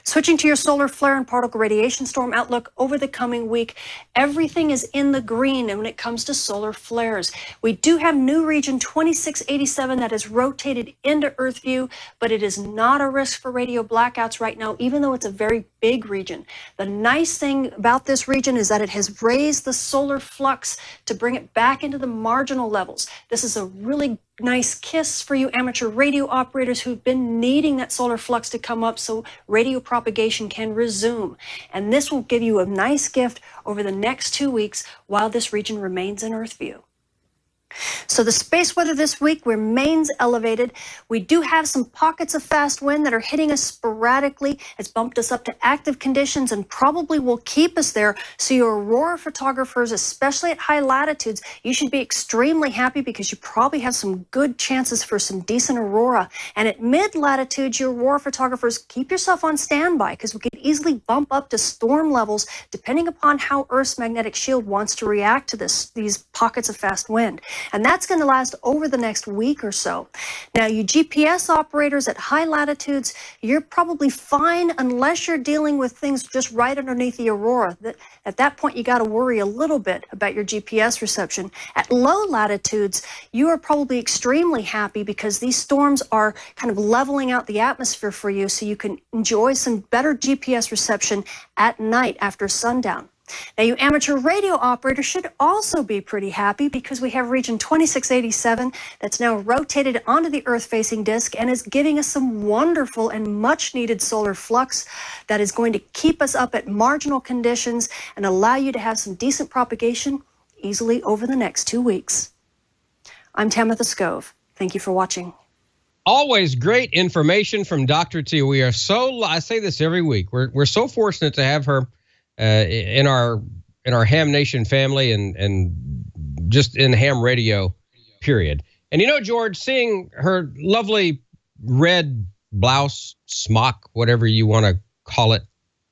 Switching to your solar flare and particle radiation storm outlook over the coming week, everything is in the green when it comes to solar flares. We do have new region 2687 that is rotated into Earth view, but it is not a risk for radio blackouts right now, even though it's a very big region. The nice thing about this region is that it has raised the solar flux to bring it back into the marginal levels. This is a really nice kiss for you amateur radio operators who've been needing that solar flux to come up so radio propagation can resume. And this will give you a nice gift over the next 2 weeks while this region remains in Earth view. So the space weather this week remains elevated. We do have some pockets of fast wind that are hitting us sporadically. It's bumped us up to active conditions and probably will keep us there. So your aurora photographers, especially at high latitudes, you should be extremely happy because you probably have some good chances for some decent aurora. And at mid latitudes, your aurora photographers, keep yourself on standby because we could easily bump up to storm levels depending upon how Earth's magnetic shield wants to react to these pockets of fast wind. And that's going to last over the next week or so. Now, you GPS operators at high latitudes, you're probably fine unless you're dealing with things just right underneath the aurora. At that point, you got to worry a little bit about your GPS reception. At low latitudes, you are probably extremely happy because these storms are kind of leveling out the atmosphere for you so you can enjoy some better GPS reception at night after sundown. Now, you amateur radio operators should also be pretty happy because we have region 2687 that's now rotated onto the Earth-facing disk and is giving us some wonderful and much-needed solar flux that is going to keep us up at marginal conditions and allow you to have some decent propagation easily over the next 2 weeks. I'm Tamitha Scove. Thank you for watching. Always great information from Dr. T. We are so, I say this every week, we're so fortunate to have her in our Ham Nation family and just in ham radio, period. And you know, George, seeing her lovely red blouse, smock, whatever you want to call it,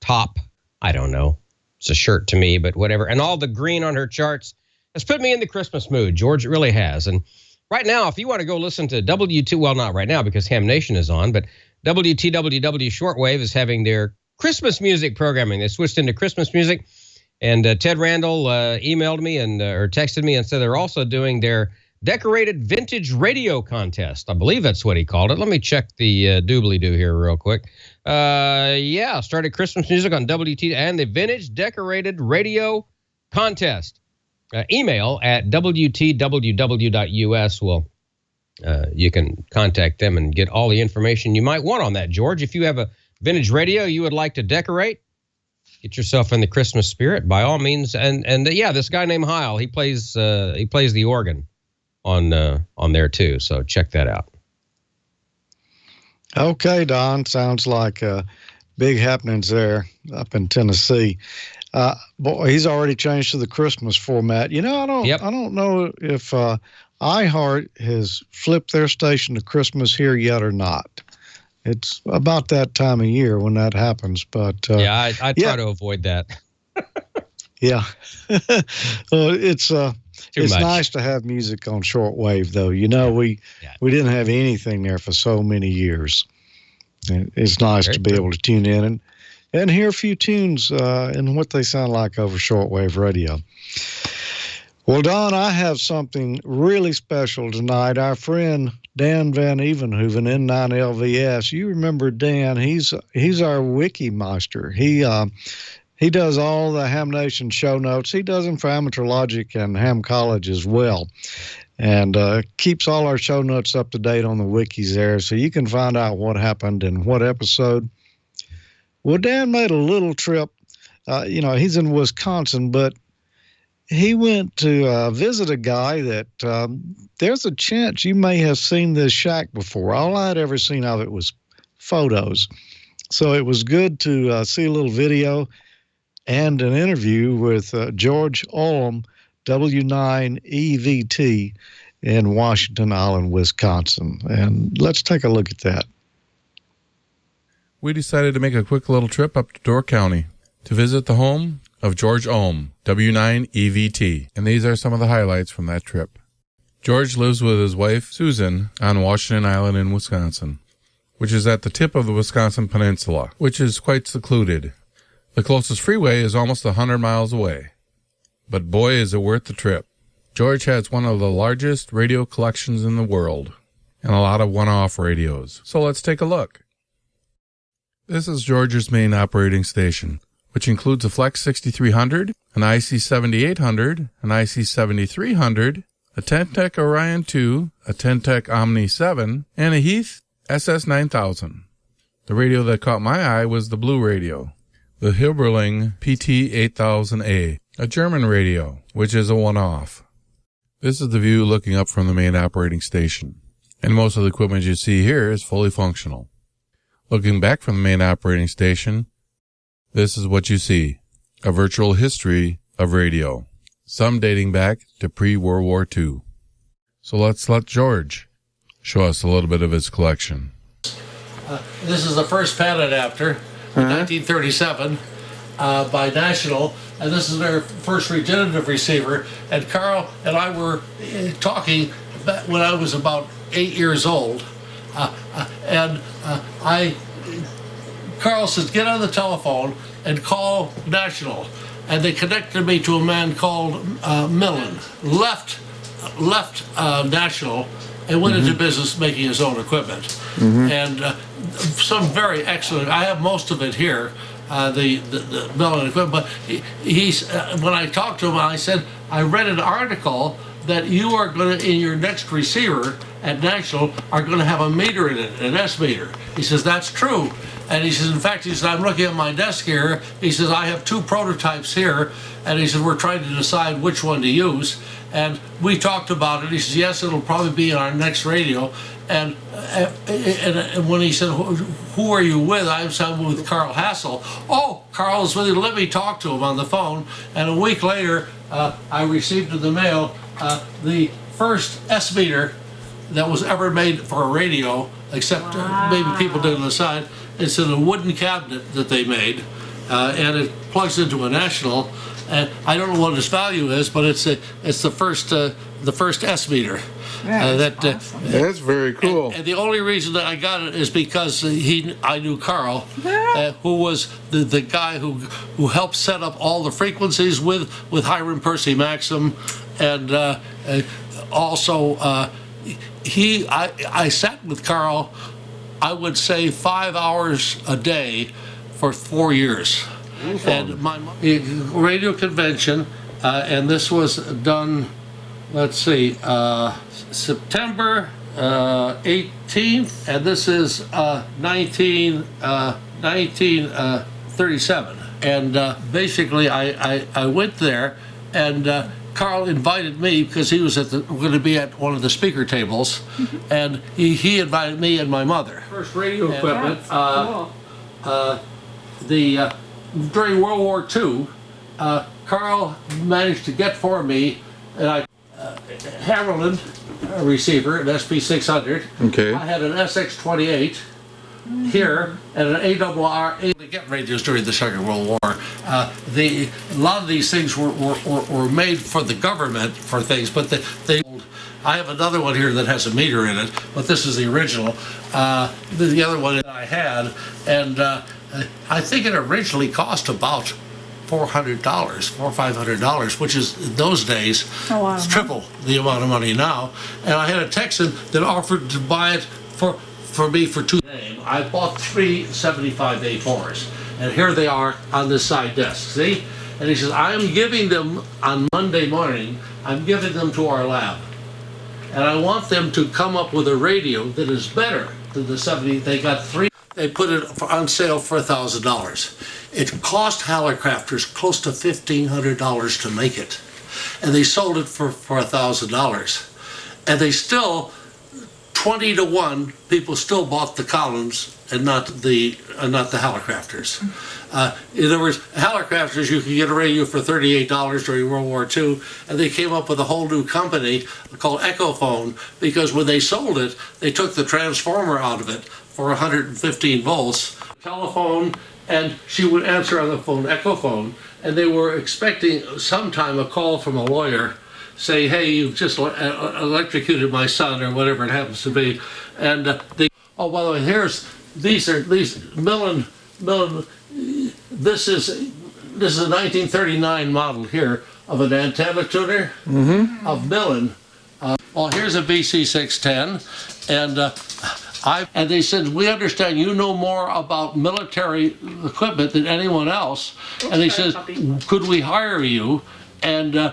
top, I don't know. It's a shirt to me, but whatever. And all the green on her charts has put me in the Christmas mood, George. It really has. And right now, if you want to go listen to WT, well, not right now because Ham Nation is on, but WTWW Shortwave is having their Christmas music programming. They switched into Christmas music, and Ted Randall emailed me and or texted me and said they're also doing their decorated vintage radio contest. I believe that's what he called it. Let me check the doobly-doo here real quick. Yeah, started Christmas music on WT and the vintage decorated radio contest. Email at WTWW.us. Well, you can contact them and get all the information you might want on that, George. If you have a vintage radio you would like to decorate, get yourself in the Christmas spirit by all means. And yeah, this guy named Heil, he plays the organ on there too. So check that out. Okay, Don, sounds like big happenings there up in Tennessee. Boy, he's already changed to the Christmas format. You know, I don't know if iHeart has flipped their station to Christmas here yet or not. It's about that time of year when that happens, but I try to avoid that. Yeah, it's nice to have music on shortwave, though. You know, we didn't have anything there for so many years. It's nice to be able to tune in and hear a few tunes and what they sound like over shortwave radio. Well, Don, I have something really special tonight. Our friend Dan Van Evenhoven, N9LVS. You remember Dan? He's our wiki master. He does all the Ham Nation show notes. He does them for Amateur Logic and Ham College as well, and keeps all our show notes up to date on the wikis there, so you can find out what happened in what episode. Well, Dan made a little trip. He's in Wisconsin, but he went to visit a guy that there's a chance you may have seen this shack before. All I'd ever seen of it was photos. So it was good to see a little video and an interview with George Ulm, W9EVT in Washington Island, Wisconsin. And let's take a look at that. We decided to make a quick little trip up to Door County to visit the home of George Ulm, W9EVT, and these are some of the highlights from that trip. George lives with his wife, Susan, on Washington Island in Wisconsin. which is at the tip of the Wisconsin Peninsula, which is quite secluded. The closest freeway is almost 100 miles away. But boy, is it worth the trip. George has one of the largest radio collections in the world, and a lot of one-off radios. So let's take a look. This is George's main operating station, which includes a Flex 6300, an IC 7800, an IC 7300, a Ten-Tec Orion 2, a Ten-Tec Omni 7, and a Heath SS 9000. The radio that caught my eye was the blue radio, the Hilberling PT 8000A, a German radio, which is a one-off. This is the view looking up from the main operating station, and most of the equipment you see here is fully functional. Looking back from the main operating station, this is what you see, a virtual history of radio, some dating back to pre-World War II. So let's let George show us a little bit of his collection. This is the first pad adapter, 1937, by National, and this is their first regenerative receiver. And Carl and I were talking when I was about 8 years old, Carl says, get on the telephone and call National. And they connected me to a man called Millen, left National and went into business making his own equipment. And some very excellent, I have most of it here, the Millen equipment, but he's when I talked to him, I said, I read an article that you are going to, in your next receiver at National, are going to have a meter in it, an S meter. He says, that's true. And he says, in fact, he says, I'm looking at my desk here. He says, I have 2 prototypes here. And he said, we're trying to decide which one to use. And we talked about it. He says, yes, it'll probably be in our next radio. And when he said, who are you with? I'm with Carl Hassel. Oh, Carl's with you. Let me talk to him on the phone. And a week later, I received in the mail the first S meter that was ever made for a radio, except maybe people did on the side. It's in a wooden cabinet that they made, and it plugs into a National. And I don't know what its value is, but it's the first S meter. That's very cool. And the only reason that I got it is because I knew Carl, who was the guy who helped set up all the frequencies with Hiram Percy Maxim, and also I sat with Carl, I would say 5 hours a day for 4 years. And my radio convention, and this was done, let's see, September 18th, and this is 1937. And basically, I went there, and Carl invited me because he was going to be at one of the speaker tables, and he invited me and my mother. First radio equipment. During World War II, Carl managed to get for me Hammerland receiver, an SP600. Okay. I had an SX28 here and an ARR to get radios during the Second World War. A lot of these things were made for the government for things, but I have another one here that has a meter in it, but this is the original. The other one that I had, and I think it originally cost about $400, $400 or $500, which is in those days triple the amount of money now. And I had a Texan that offered to buy it for me for $2. I bought 3 75 A4s, and here they are on this side desk. See? And he says, I'm giving them on Monday morning. I'm giving them to our lab, and I want them to come up with a radio that is better than the 70. They got 3. They put it on sale for $1,000. It cost Hallercrafters close to $1,500 to make it, and they sold it for $1,000. And they still, 20 to 1, people still bought the Collins and not the Hallercrafters. In other words, Hallercrafters, you could get a radio for $38 during World War II, and they came up with a whole new company called Echophone, because when they sold it, they took the transformer out of it for 115 volts, telephone, and she would answer on the phone, Echophone, and they were expecting sometime a call from a lawyer saying, hey, you've just electrocuted my son, or whatever it happens to be. And Oh, by the way, these Millen. This is a 1939 model here of an antenna tuner of Millen. Here's a BC610, and they said, we understand you know more about military equipment than anyone else. And they said, could we hire you? And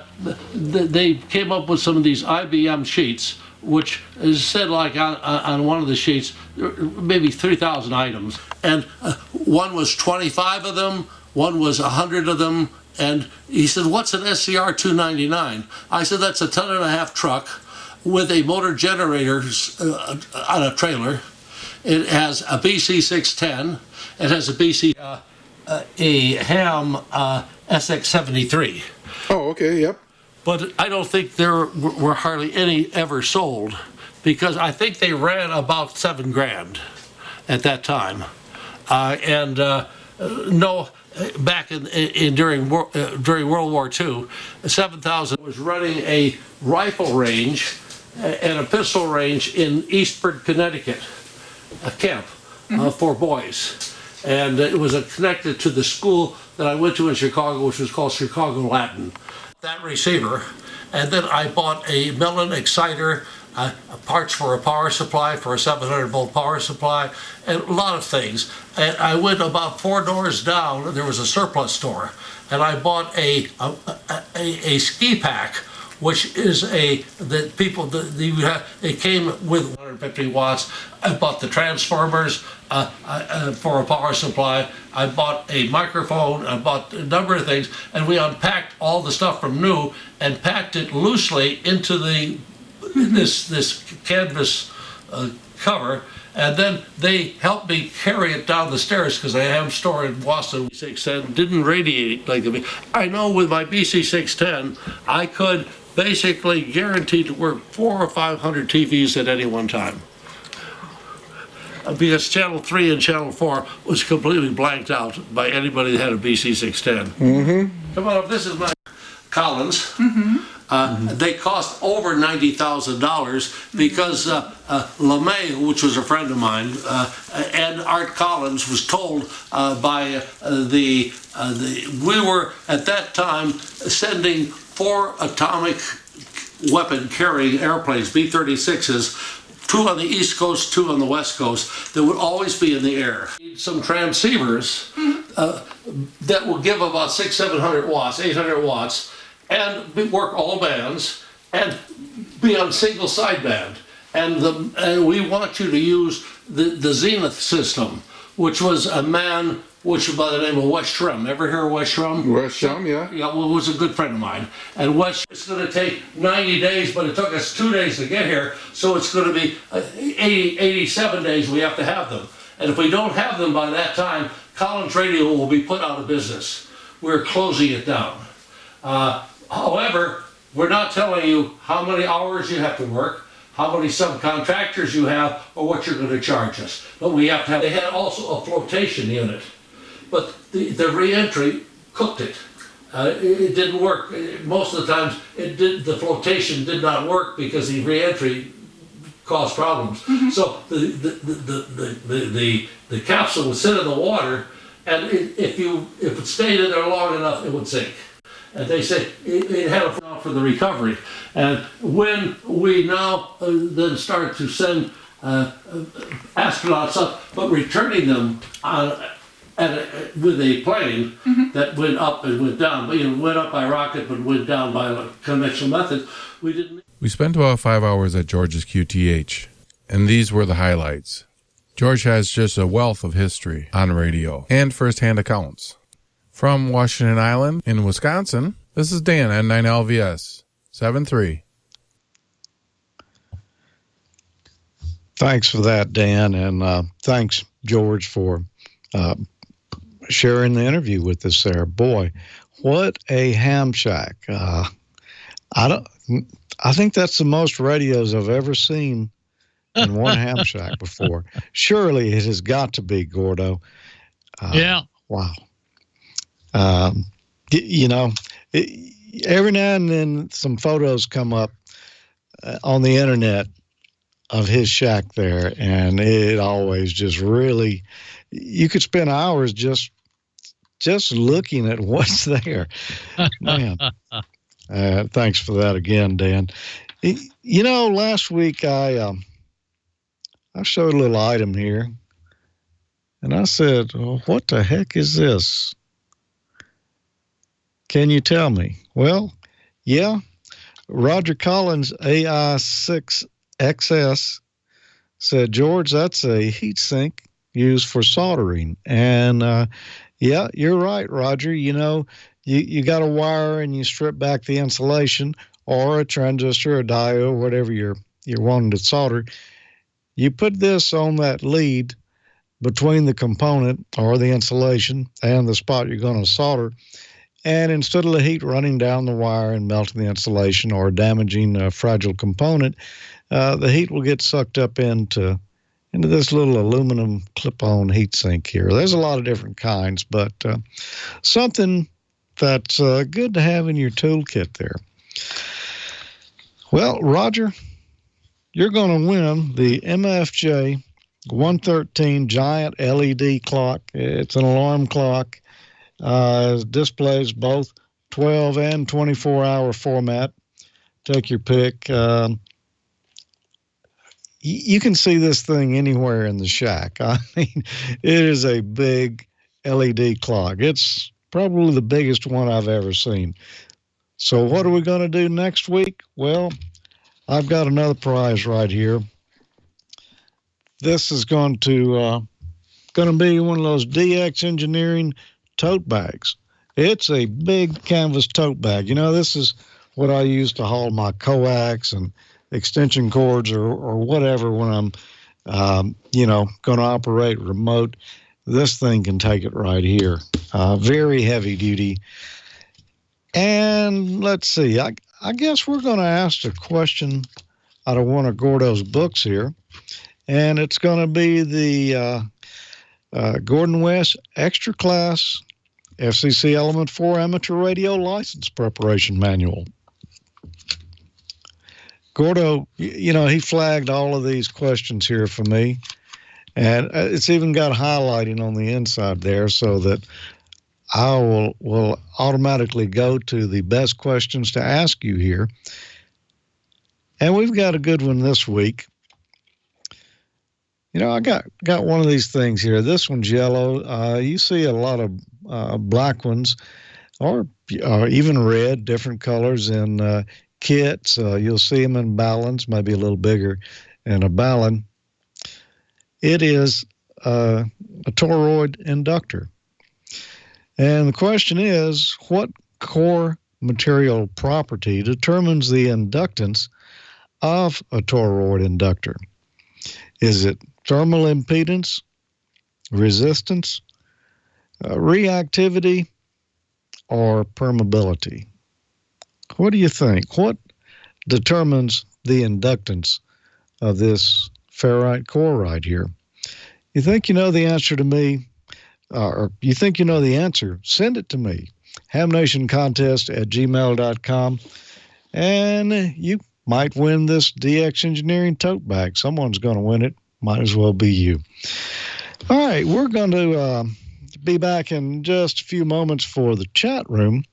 they came up with some of these IBM sheets, which is said like on one of the sheets, maybe 3,000 items. And one was 25 of them, one was 100 of them. And he said, what's an SCR 299? I said, that's a 10.5 truck with a motor generator on a trailer. It has a BC610. It has a Ham SX73. Oh, okay, yep. But I don't think there were hardly any ever sold, because I think they ran about $7,000 at that time. No, back during World War II, 7,000 was running a rifle range and a pistol range in Eastford, Connecticut, a camp for boys. And it was connected to the school that I went to in Chicago, which was called Chicago Latin. That receiver, and then I bought a Millen exciter, parts for a power supply, for a 700-volt power supply, and a lot of things. And I went about 4 doors down, there was a surplus store, and I bought a ski pack, which is it came with 150 watts. I bought the transformers for a power supply. I bought a microphone. I bought a number of things, and we unpacked all the stuff from new and packed it loosely into this canvas cover. And then they helped me carry it down the stairs, because I have a store in Boston. 610 didn't radiate like me. I know with my BC610, I could basically guarantee to work 400 or 500 TVs at any one time, because channel 3 and channel 4 was completely blanked out by anybody that had a BC610. Come on up, this is my Collins. They cost over $90,000 because LeMay, which was a friend of mine, and Art Collins was told by we were at that time sending 4 atomic weapon carrying airplanes, B-36s, 2 on the East Coast, 2 on the West Coast, that would always be in the air. Some transceivers that will give about 600-700 watts, 800 watts, and work all bands, and be on single sideband. And we want you to use the Zenith system, which was a man which by the name of Wes Schrum. Ever hear of Wes Schrum? Wes Schrum, yeah. Yeah, well, was a good friend of mine. And Wes, it's going to take 90 days, but it took us 2 days to get here, so it's going to be 87 days we have to have them. And if we don't have them by that time, Collins Radio will be put out of business. We're closing it down. However, we're not telling you how many hours you have to work, how many subcontractors you have, or what you're going to charge us. But we have to have, they had also a flotation unit. But the re-entry cooked it. It didn't work. Most of the times, the flotation did not work because the re-entry caused problems. So the capsule would sit in the water, and if it stayed in there long enough, it would sink. And they say it had a plan for the recovery. And when we now then start to send astronauts up, but returning them with a plane that went up and went down, went up by rocket but went down by conventional methods, We spent about 5 hours at George's QTH, and these were the highlights. George has just a wealth of history on radio and first-hand accounts. From Washington Island in Wisconsin, this is Dan, N9LVS 73. Thanks for that, Dan, and thanks, George, for sharing the interview with us there. Boy, what a Hamshack. I think that's the most radios I've ever seen in one Hamshack before. Surely it has got to be, Gordo. Yeah. Wow. Every now and then some photos come up on the internet of his shack there, and it always just really, you could spend hours just looking at what's there. Man, thanks for that again, Dan. You know, last week I showed a little item here, and I said, well, what the heck is this? Can you tell me? Well, yeah, Roger Collins AI6XS said, George, that's a heat sink used for soldering. And yeah, you're right, Roger. You know, you got a wire and you strip back the insulation or a transistor, a diode, whatever you're wanting to solder. You put this on that lead between the component or the insulation and the spot you're going to solder. And instead of the heat running down the wire and melting the insulation or damaging a fragile component, the heat will get sucked up into this little aluminum clip-on heat sink here. There's a lot of different kinds, but something that's good to have in your toolkit there. Well, Roger, you're going to win the MFJ 113 giant LED clock. It's an alarm clock. Displays both 12 and 24-hour format. Take your pick. You can see this thing anywhere in the shack. I mean, it is a big LED clock. It's probably the biggest one I've ever seen. So what are we going to do next week? Well, I've got another prize right here. This is going to be one of those DX Engineering tote bags. It's a big canvas tote bag. You know, this is what I use to haul my coax and extension cords or whatever when I'm, going to operate remote. This thing can take it right here. Very heavy duty. And let's see, I guess we're going to ask a question out of one of Gordo's books here. And it's going to be the Gordon West Extra Class FCC Element 4 Amateur Radio License Preparation Manual. Gordo, he flagged all of these questions here for me, and it's even got highlighting on the inside there so that I will automatically go to the best questions to ask you here. And we've got a good one this week. I got one of these things here. This one's yellow. You see a lot of black ones or even red, different colors in kits. You'll see them in Ballons, maybe a little bigger in a Ballon. It is a toroid inductor. And the question is, what core material property determines the inductance of a toroid inductor? Is it thermal impedance, resistance, reactivity, or permeability? What do you think? What determines the inductance of this ferrite core right here? You think you know the answer to me, or you think you know the answer? Send it to me. hamnationcontest@gmail.com, and you might win this DX Engineering tote bag. Someone's going to win it. Might as well be you. All right, we're going to be back in just a few moments for the chat room.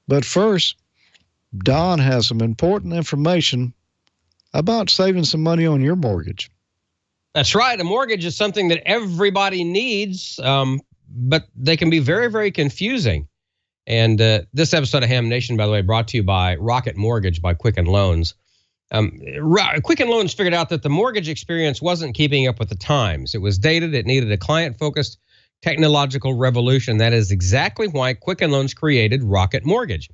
But first, Don has some important information about saving some money on your mortgage. That's right. A mortgage is something that everybody needs, but they can be very, very confusing. And this episode of Ham Nation, by the way, brought to you by Rocket Mortgage by Quicken Loans. Quicken Loans figured out that the mortgage experience wasn't keeping up with the times. It was dated. It needed a client-focused technological revolution. That is exactly why Quicken Loans created Rocket Mortgage.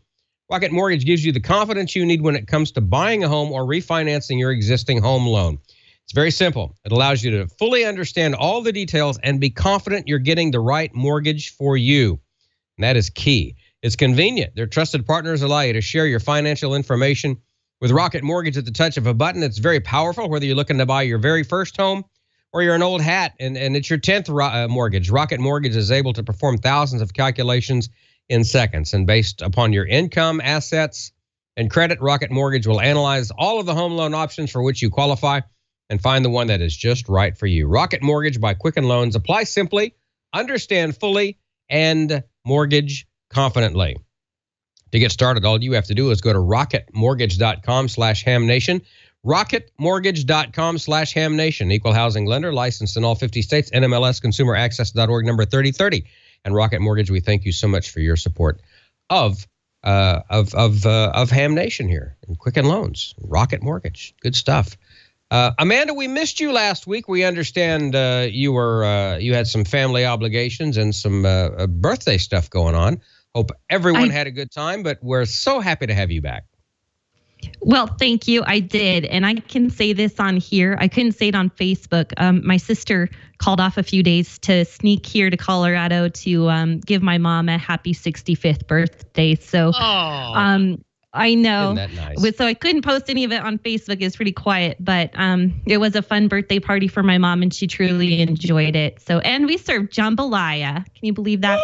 Rocket Mortgage gives you the confidence you need when it comes to buying a home or refinancing your existing home loan. It's very simple. It allows you to fully understand all the details and be confident you're getting the right mortgage for you. And that is key. It's convenient. Their trusted partners allow you to share your financial information. With Rocket Mortgage at the touch of a button, it's very powerful, whether you're looking to buy your very first home or you're an old hat and it's your 10th mortgage. Rocket Mortgage is able to perform thousands of calculations in seconds. And based upon your income, assets, and credit, Rocket Mortgage will analyze all of the home loan options for which you qualify. and find the one that is just right for you. Rocket Mortgage by Quicken Loans. Apply simply, understand fully, and mortgage confidently. To get started, all you have to do is go to rocketmortgage.com/hamnation. rocketmortgage.com/hamnation. Equal housing lender, licensed in all 50 states. NMLS ConsumerAccess.org number 3030. And Rocket Mortgage, we thank you so much for your support of Ham Nation here and Quicken Loans. Rocket Mortgage, good stuff. Amanda, we missed you last week. We understand you had some family obligations and some birthday stuff going on. Hope everyone had a good time, but we're so happy to have you back. Well, thank you. I did. And I can say this on here. I couldn't say it on Facebook. My sister called off a few days to sneak here to Colorado to give my mom a happy 65th birthday. So I know. Isn't that nice? So I couldn't post any of it on Facebook. It was pretty quiet, but it was a fun birthday party for my mom, and she truly enjoyed it. So, and we served jambalaya. Can you believe that?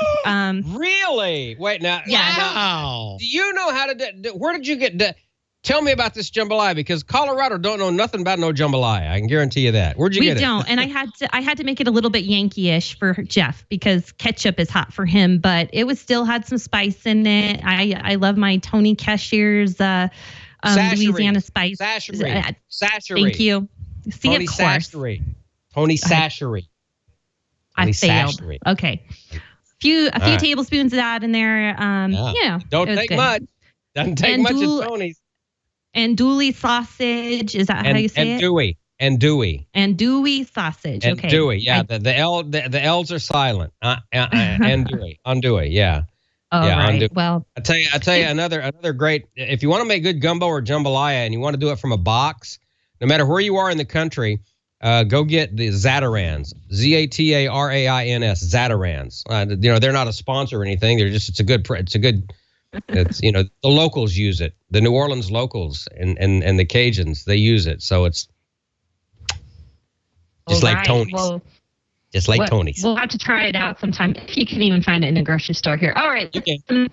Really? Wait, now. Yeah. Now, do you know how to? Where did you get? Tell me about this jambalaya, because Colorado don't know nothing about no jambalaya. I can guarantee you that. Where'd you get it? We don't, and I had to make it a little bit Yankee-ish for Jeff because ketchup is hot for him, but it was still had some spice in it. I love my Tony Cashier's Louisiana spice. Sashery. Thank you. See, Tony of course. Sashery. Tony Sashery. I failed. Sashery. Okay. A few tablespoons of that in there. Yeah. Don't take much. Doesn't take much of Tony's. Andouille sausage, is that how you say it? Andouille sausage. Okay. Andouille, yeah. The L's are silent. Andouille, yeah. All right. Andouille. Well, I tell you another great. If you want to make good gumbo or jambalaya and you want to do it from a box, no matter where you are in the country, go get the Zatarans. Zatarans. Zatarans. They're not a sponsor or anything. It's a good. It's the locals use it. The New Orleans locals and the Cajuns, they use it. So it's just like Tony's. Well, Tony's. We'll have to try it out sometime if you can even find it in a grocery store here. All right. You can.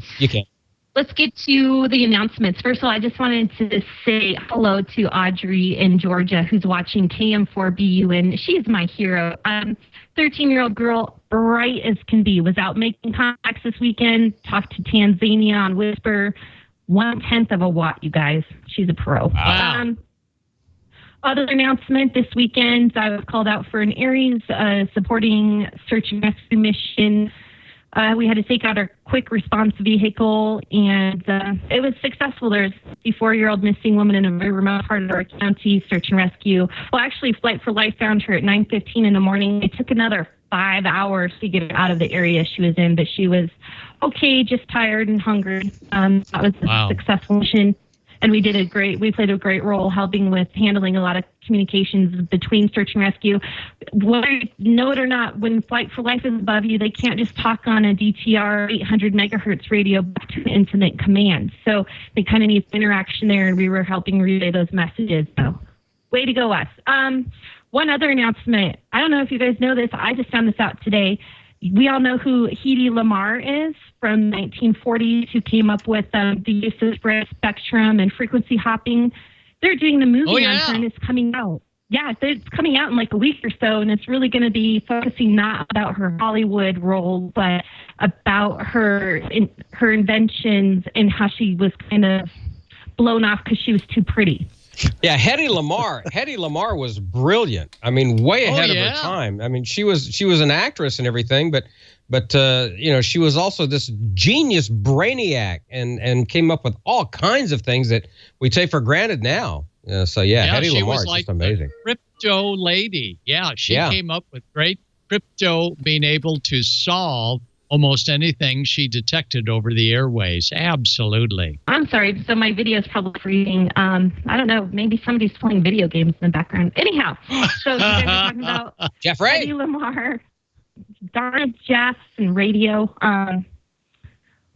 Let's get to the announcements. First of all, I just wanted to say hello to Audrey in Georgia, who's watching KM4BU, and she's my hero. 13-year-old girl, bright as can be, was out making contacts this weekend, talked to Tanzania on Whisper, 1/10 of a watt, you guys. She's a pro. Wow. Other announcement this weekend, I was called out for an Aries supporting search and rescue mission. We had to take out our quick response vehicle, and it was successful. There's a 54-year-old missing woman in a very remote part of our county, search and rescue. Well, actually, Flight for Life found her at 9:15 in the morning. It took another 5 hours to get her out of the area she was in, but she was okay, just tired and hungry. That was a successful mission. And we played a great role helping with handling a lot of communications between search and rescue. Whether you know it or not, when Flight for Life is above you, they can't just talk on a DTR 800 megahertz radio back to an incident command. So they kind of need interaction there, and we were helping relay those messages. So way to go, us. One other announcement. I don't know if you guys know this. I just found this out today. We all know who Hedy Lamarr is from the 1940s, who came up with the use of spread spectrum and frequency hopping. They're doing the movie on her, and it's coming out. Yeah, it's coming out in like a week or so, and it's really going to be focusing not about her Hollywood role, but about her inventions and how she was kind of blown off because she was too pretty. Yeah, Hedy Lamarr was brilliant. I mean, way ahead of her time. I mean, she was an actress and everything, but she was also this genius brainiac and came up with all kinds of things that we take for granted now. Hedy Lamarr is like just amazing. Crypto lady. Yeah, she came up with great crypto, being able to solve almost anything she detected over the airways. Absolutely. I'm sorry. So my video is probably freezing. I don't know. Maybe somebody's playing video games in the background. Anyhow, so you guys are talking about Jeff Ray. Hedy Lamarr, darn Jeff, and radio.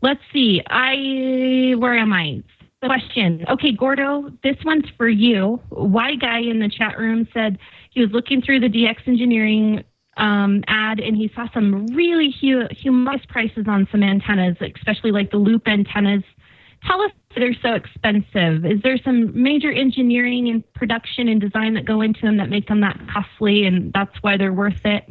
Let's see. Where am I? The question. Okay, Gordo, this one's for you. Y guy in the chat room said he was looking through the DX Engineering ad, and he saw some really humongous prices on some antennas, especially like the loop antennas. tell us why they're so expensive. Is there some major engineering and production and design that go into them that make them that costly, and that's why they're worth it?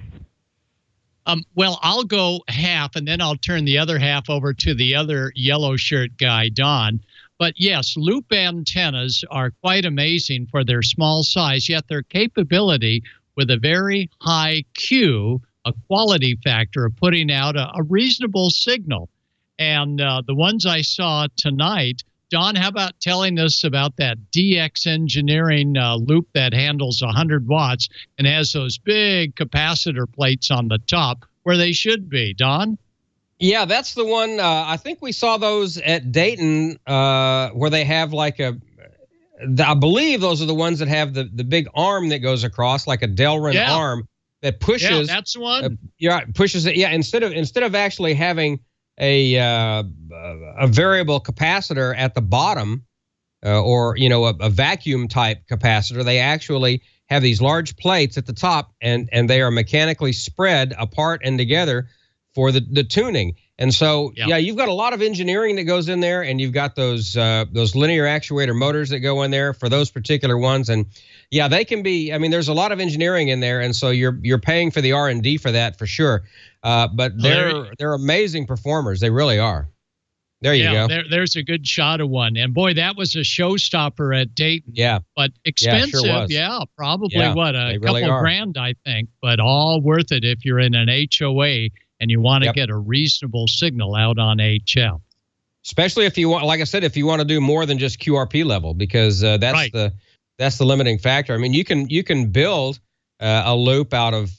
Well, I'll go half, and then I'll turn the other half over to the other yellow shirt guy, Don. But yes, loop antennas are quite amazing for their small size, yet their capability with a very high Q, a quality factor of putting out a reasonable signal. And the ones I saw tonight, Don, how about telling us about that DX Engineering loop that handles 100 watts and has those big capacitor plates on the top where they should be, Don? Yeah, that's the one. I think we saw those at Dayton where they have like I believe those are the ones that have the big arm that goes across, like a Delrin arm that pushes. Yeah, that's the one. Pushes it. Yeah, instead of actually having a variable capacitor at the bottom, or a vacuum type capacitor, they actually have these large plates at the top, and they are mechanically spread apart and together for the tuning. And so, you've got a lot of engineering that goes in there, and you've got those linear actuator motors that go in there for those particular ones. And they can be. I mean, there's a lot of engineering in there, and so you're paying for the R&D for that for sure. But they're amazing performers. They really are. There you go. There's a good shot of one. And boy, that was a showstopper at Dayton. Yeah. But expensive. Yeah, sure was. Probably a couple grand, I think, but all worth it if you're in an HOA and you want to get a reasonable signal out on HF. Especially if you want, like I said, if you want to do more than just QRP level, because that's the limiting factor. I mean, you can build a loop out of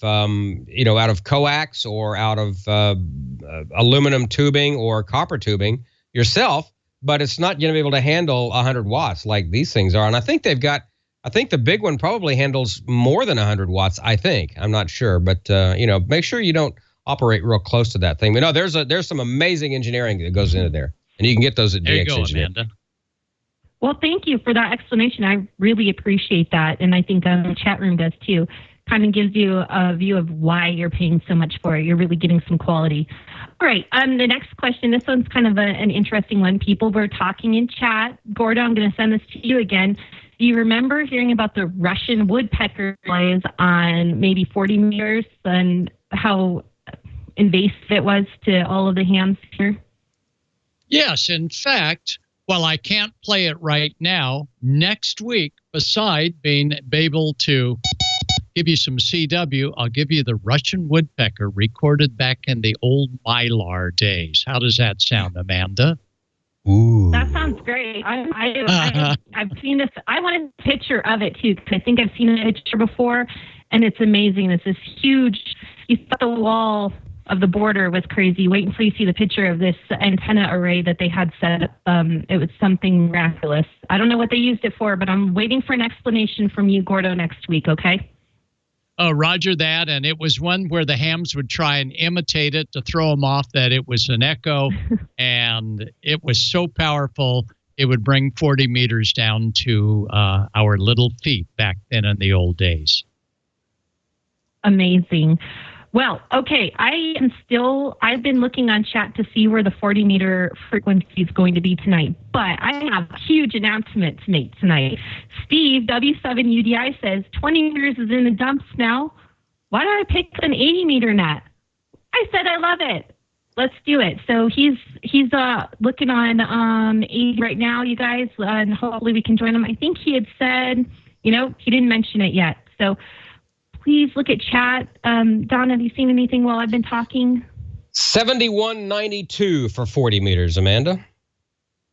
coax or out of aluminum tubing or copper tubing yourself, but it's not going to be able to handle 100 watts like these things are. And I think the big one probably handles more than 100 watts. I think. I'm not sure, but make sure you don't operate real close to that thing. But no, there's some amazing engineering that goes into there, and you can get those at DX Engineering. Amanda. Well, thank you for that explanation. I really appreciate that, and I think the chat room does too. Kind of gives you a view of why you're paying so much for it. You're really getting some quality. All right, the next question, this one's kind of an interesting one. People were talking in chat. Gordo, I'm going to send this to you again. Do you remember hearing about the Russian woodpecker noise on maybe 40 meters and how invasive it was to all of the hams here? Yes, in fact, while I can't play it right now, next week, beside being able to give you some CW, I'll give you the Russian woodpecker recorded back in the old Mylar days. How does that sound, Amanda? Ooh. That sounds great. I've seen this. I want a picture of it too, because I think I've seen a picture before, and it's amazing. It's this huge. You thought the wall of the border was crazy. Wait until you see the picture of this antenna array that they had set up. It was something miraculous. I don't know what they used it for, but I'm waiting for an explanation from you, Gordo, next week. Okay. Oh, roger that. And it was one where the hams would try and imitate it to throw them off that it was an echo. And it was so powerful, it would bring 40 meters down to our little feet back then in the old days. Amazing. Well, okay, I've been looking on chat to see where the 40 meter frequency is going to be tonight, but I have a huge announcement to make tonight. Steve, W7UDI says 20 meters is in the dumps now. Why don't I pick an 80 meter net? I said I love it. Let's do it. So he's looking on 80 right now, you guys, and hopefully we can join him. I think he had said, he didn't mention it yet. So please look at chat. Don, have you seen anything while I've been talking? 7192 for 40 meters, Amanda.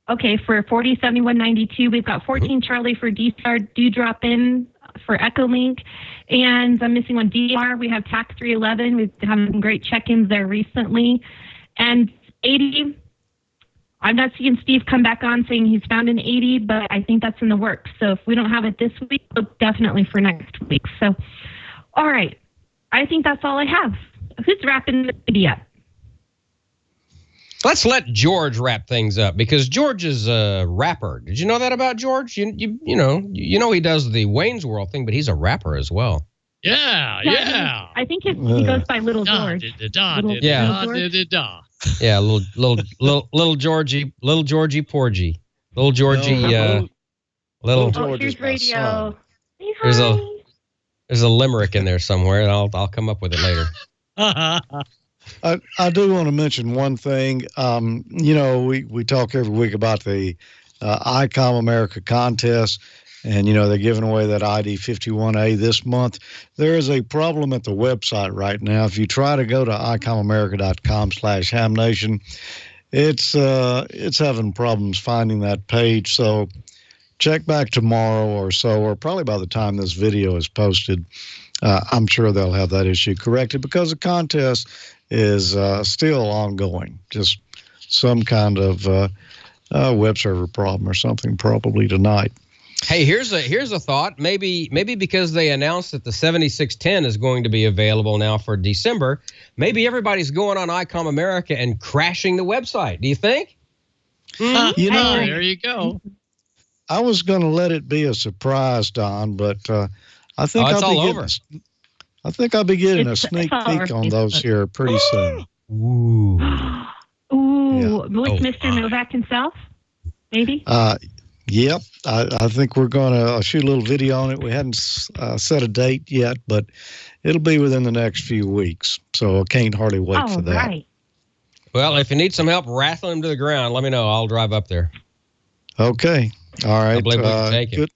Okay, for 40, 7192, we've got 14 Charlie for D-Star, Dewdrop in for Echolink, and I'm missing one DR. We have TAC 311. We've had some great check-ins there recently. And 80, I'm not seeing Steve come back on saying he's found an 80, but I think that's in the works. So if we don't have it this week, definitely for next week. So, all right. I think that's all I have. Who's wrapping the video up? Let's let George wrap things up because George is a rapper. Did you know that about George? You know he does the Wayne's World thing, but he's a rapper as well. Yeah. I think he goes by Little George. Yeah, little Georgie Porgy. Little Georgie, little here's radio. There's a limerick in there somewhere, and I'll come up with it later. I do want to mention one thing. We talk every week about the ICOM America contest, and they're giving away that ID 51A this month. There is a problem at the website right now. If you try to go to icomamerica.com/hamnation, it's having problems finding that page. So check back tomorrow or so, or probably by the time this video is posted. I'm sure they'll have that issue corrected because the contest is still ongoing. Just some kind of web server problem or something probably tonight. Hey, here's a thought. Maybe because they announced that the 7610 is going to be available now for December, maybe everybody's going on ICOM America and crashing the website. Do you think? There you go. I was going to let it be a surprise, Don, but I think I'll be getting a sneak peek on those here pretty soon. Ooh. With Mr. Novak himself, maybe? Yep. I think we're going to shoot a little video on it. We hadn't set a date yet, but it'll be within the next few weeks. So I can't hardly wait for that. Right. Well, if you need some help rattling them to the ground, let me know. I'll drive up there. Okay. All right. I believe we can take it.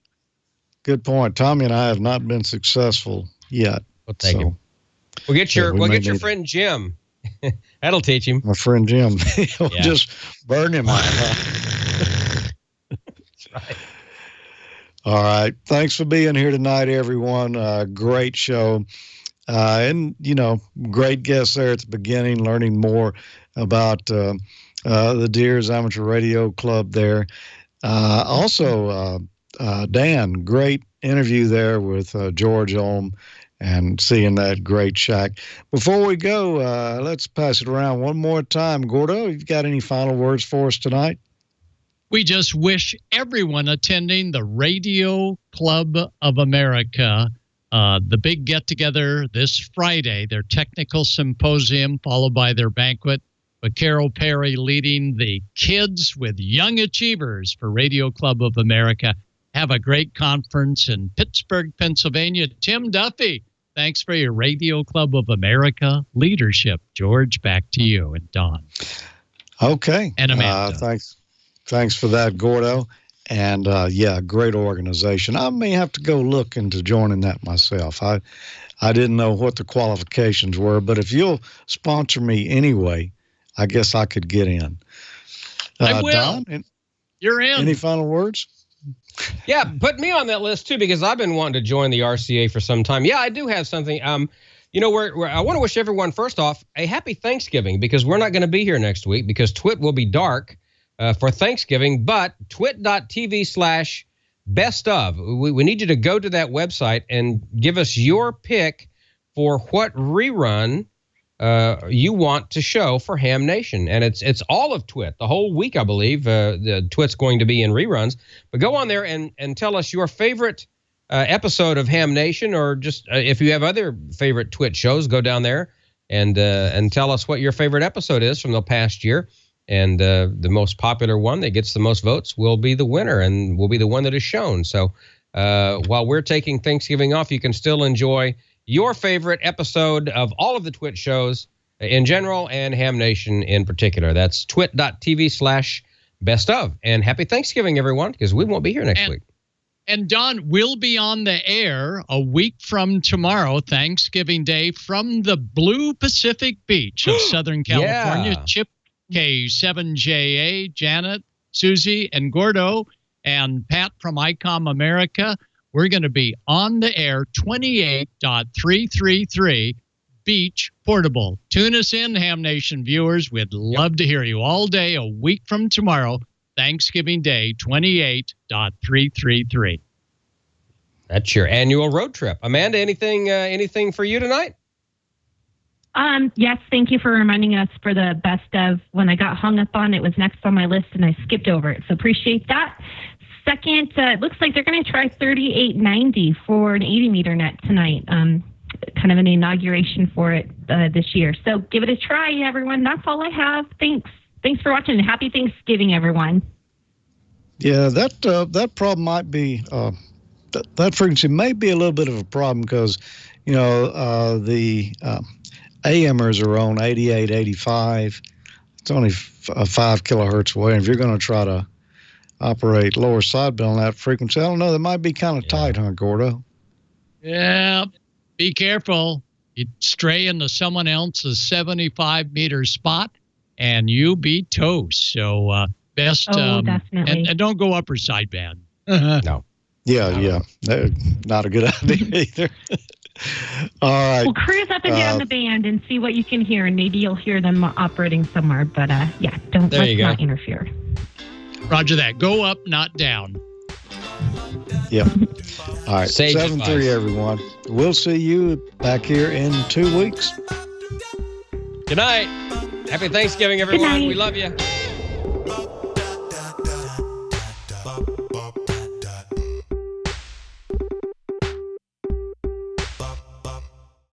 Good point. Tommy and I have not been successful yet. We'll take him. We'll get your friend Jim. That'll teach him. My friend Jim. He'll just burn him out. That's right. All right. Thanks for being here tonight, everyone. Great show. And, great guests there at the beginning, learning more about the Deers Amateur Radio Club there. Also, Dan, great interview there with George Ulm and seeing that great shack. Before we go, let's pass it around one more time. Gordo, you've got any final words for us tonight? We just wish everyone attending the Radio Club of America, the big get-together this Friday, their technical symposium followed by their banquet, with Carol Perry leading the Kids with Young Achievers for Radio Club of America. Have a great conference in Pittsburgh, Pennsylvania. Tim Duffy, thanks for your Radio Club of America leadership. George, back to you, and Don. Okay. And Amanda. Thanks for that, Gordo. And, great organization. I may have to go look into joining that myself. I didn't know what the qualifications were, but if you'll sponsor me anyway, I guess I could get in. I will. Don, you're in. Any final words? Yeah, put me on that list, too, because I've been wanting to join the RCA for some time. Yeah, I do have something. I want to wish everyone, first off, a happy Thanksgiving, because we're not going to be here next week because Twit will be dark for Thanksgiving, but twit.tv/best-of. We need you to go to that website and give us your pick for what rerun you want to show for Ham Nation. And it's all of Twit, the whole week, I believe. The Twit's going to be in reruns. But go on there and tell us your favorite episode of Ham Nation, or just if you have other favorite Twit shows, go down there and tell us what your favorite episode is from the past year. And the most popular one that gets the most votes will be the winner and will be the one that is shown. So while we're taking Thanksgiving off, you can still enjoy your favorite episode of all of the Twit shows in general and Ham Nation in particular. That's twit.tv/best-of. And happy Thanksgiving, everyone, because we won't be here next week. And Don will be on the air a week from tomorrow, Thanksgiving Day, from the Blue Pacific Beach of Southern California. Yeah. Chip K7JA, Janet, Susie, and Gordo, and Pat from ICOM America. We're going to be on the air 28.333 Beach Portable. Tune us in, Ham Nation viewers. We'd love to hear you all day, a week from tomorrow, Thanksgiving Day, 28.333. That's your annual road trip. Amanda, anything for you tonight? Yes, thank you for reminding us for the best of. When I got hung up on, it was next on my list and I skipped over it. So appreciate that. Second, it looks like they're going to try 3890 for an 80-meter net tonight. kind of an inauguration for it this year. So give it a try, everyone. That's all I have. Thanks for watching. Happy Thanksgiving, everyone. Yeah, that problem might be that frequency may be a little bit of a problem because the AMers are on 88, 85. It's only 5 kilohertz away. And if you're going to try to operate lower sideband on that frequency, I don't know, that might be kind of tight, huh, Gordo? Yeah, be careful. You stray into someone else's 75-meter spot, and you be toast. So best, definitely. And don't go upper sideband. No. Yeah. Not a good idea either. All right. Well, cruise up and down the band and see what you can hear, and maybe you'll hear them operating somewhere. But let's not interfere. Roger that. Go up, not down. Yep. All right. Sage 7-3, advice. everyone. We'll see you back here in 2 weeks. Good night. Happy Thanksgiving, everyone. Good night. We love you.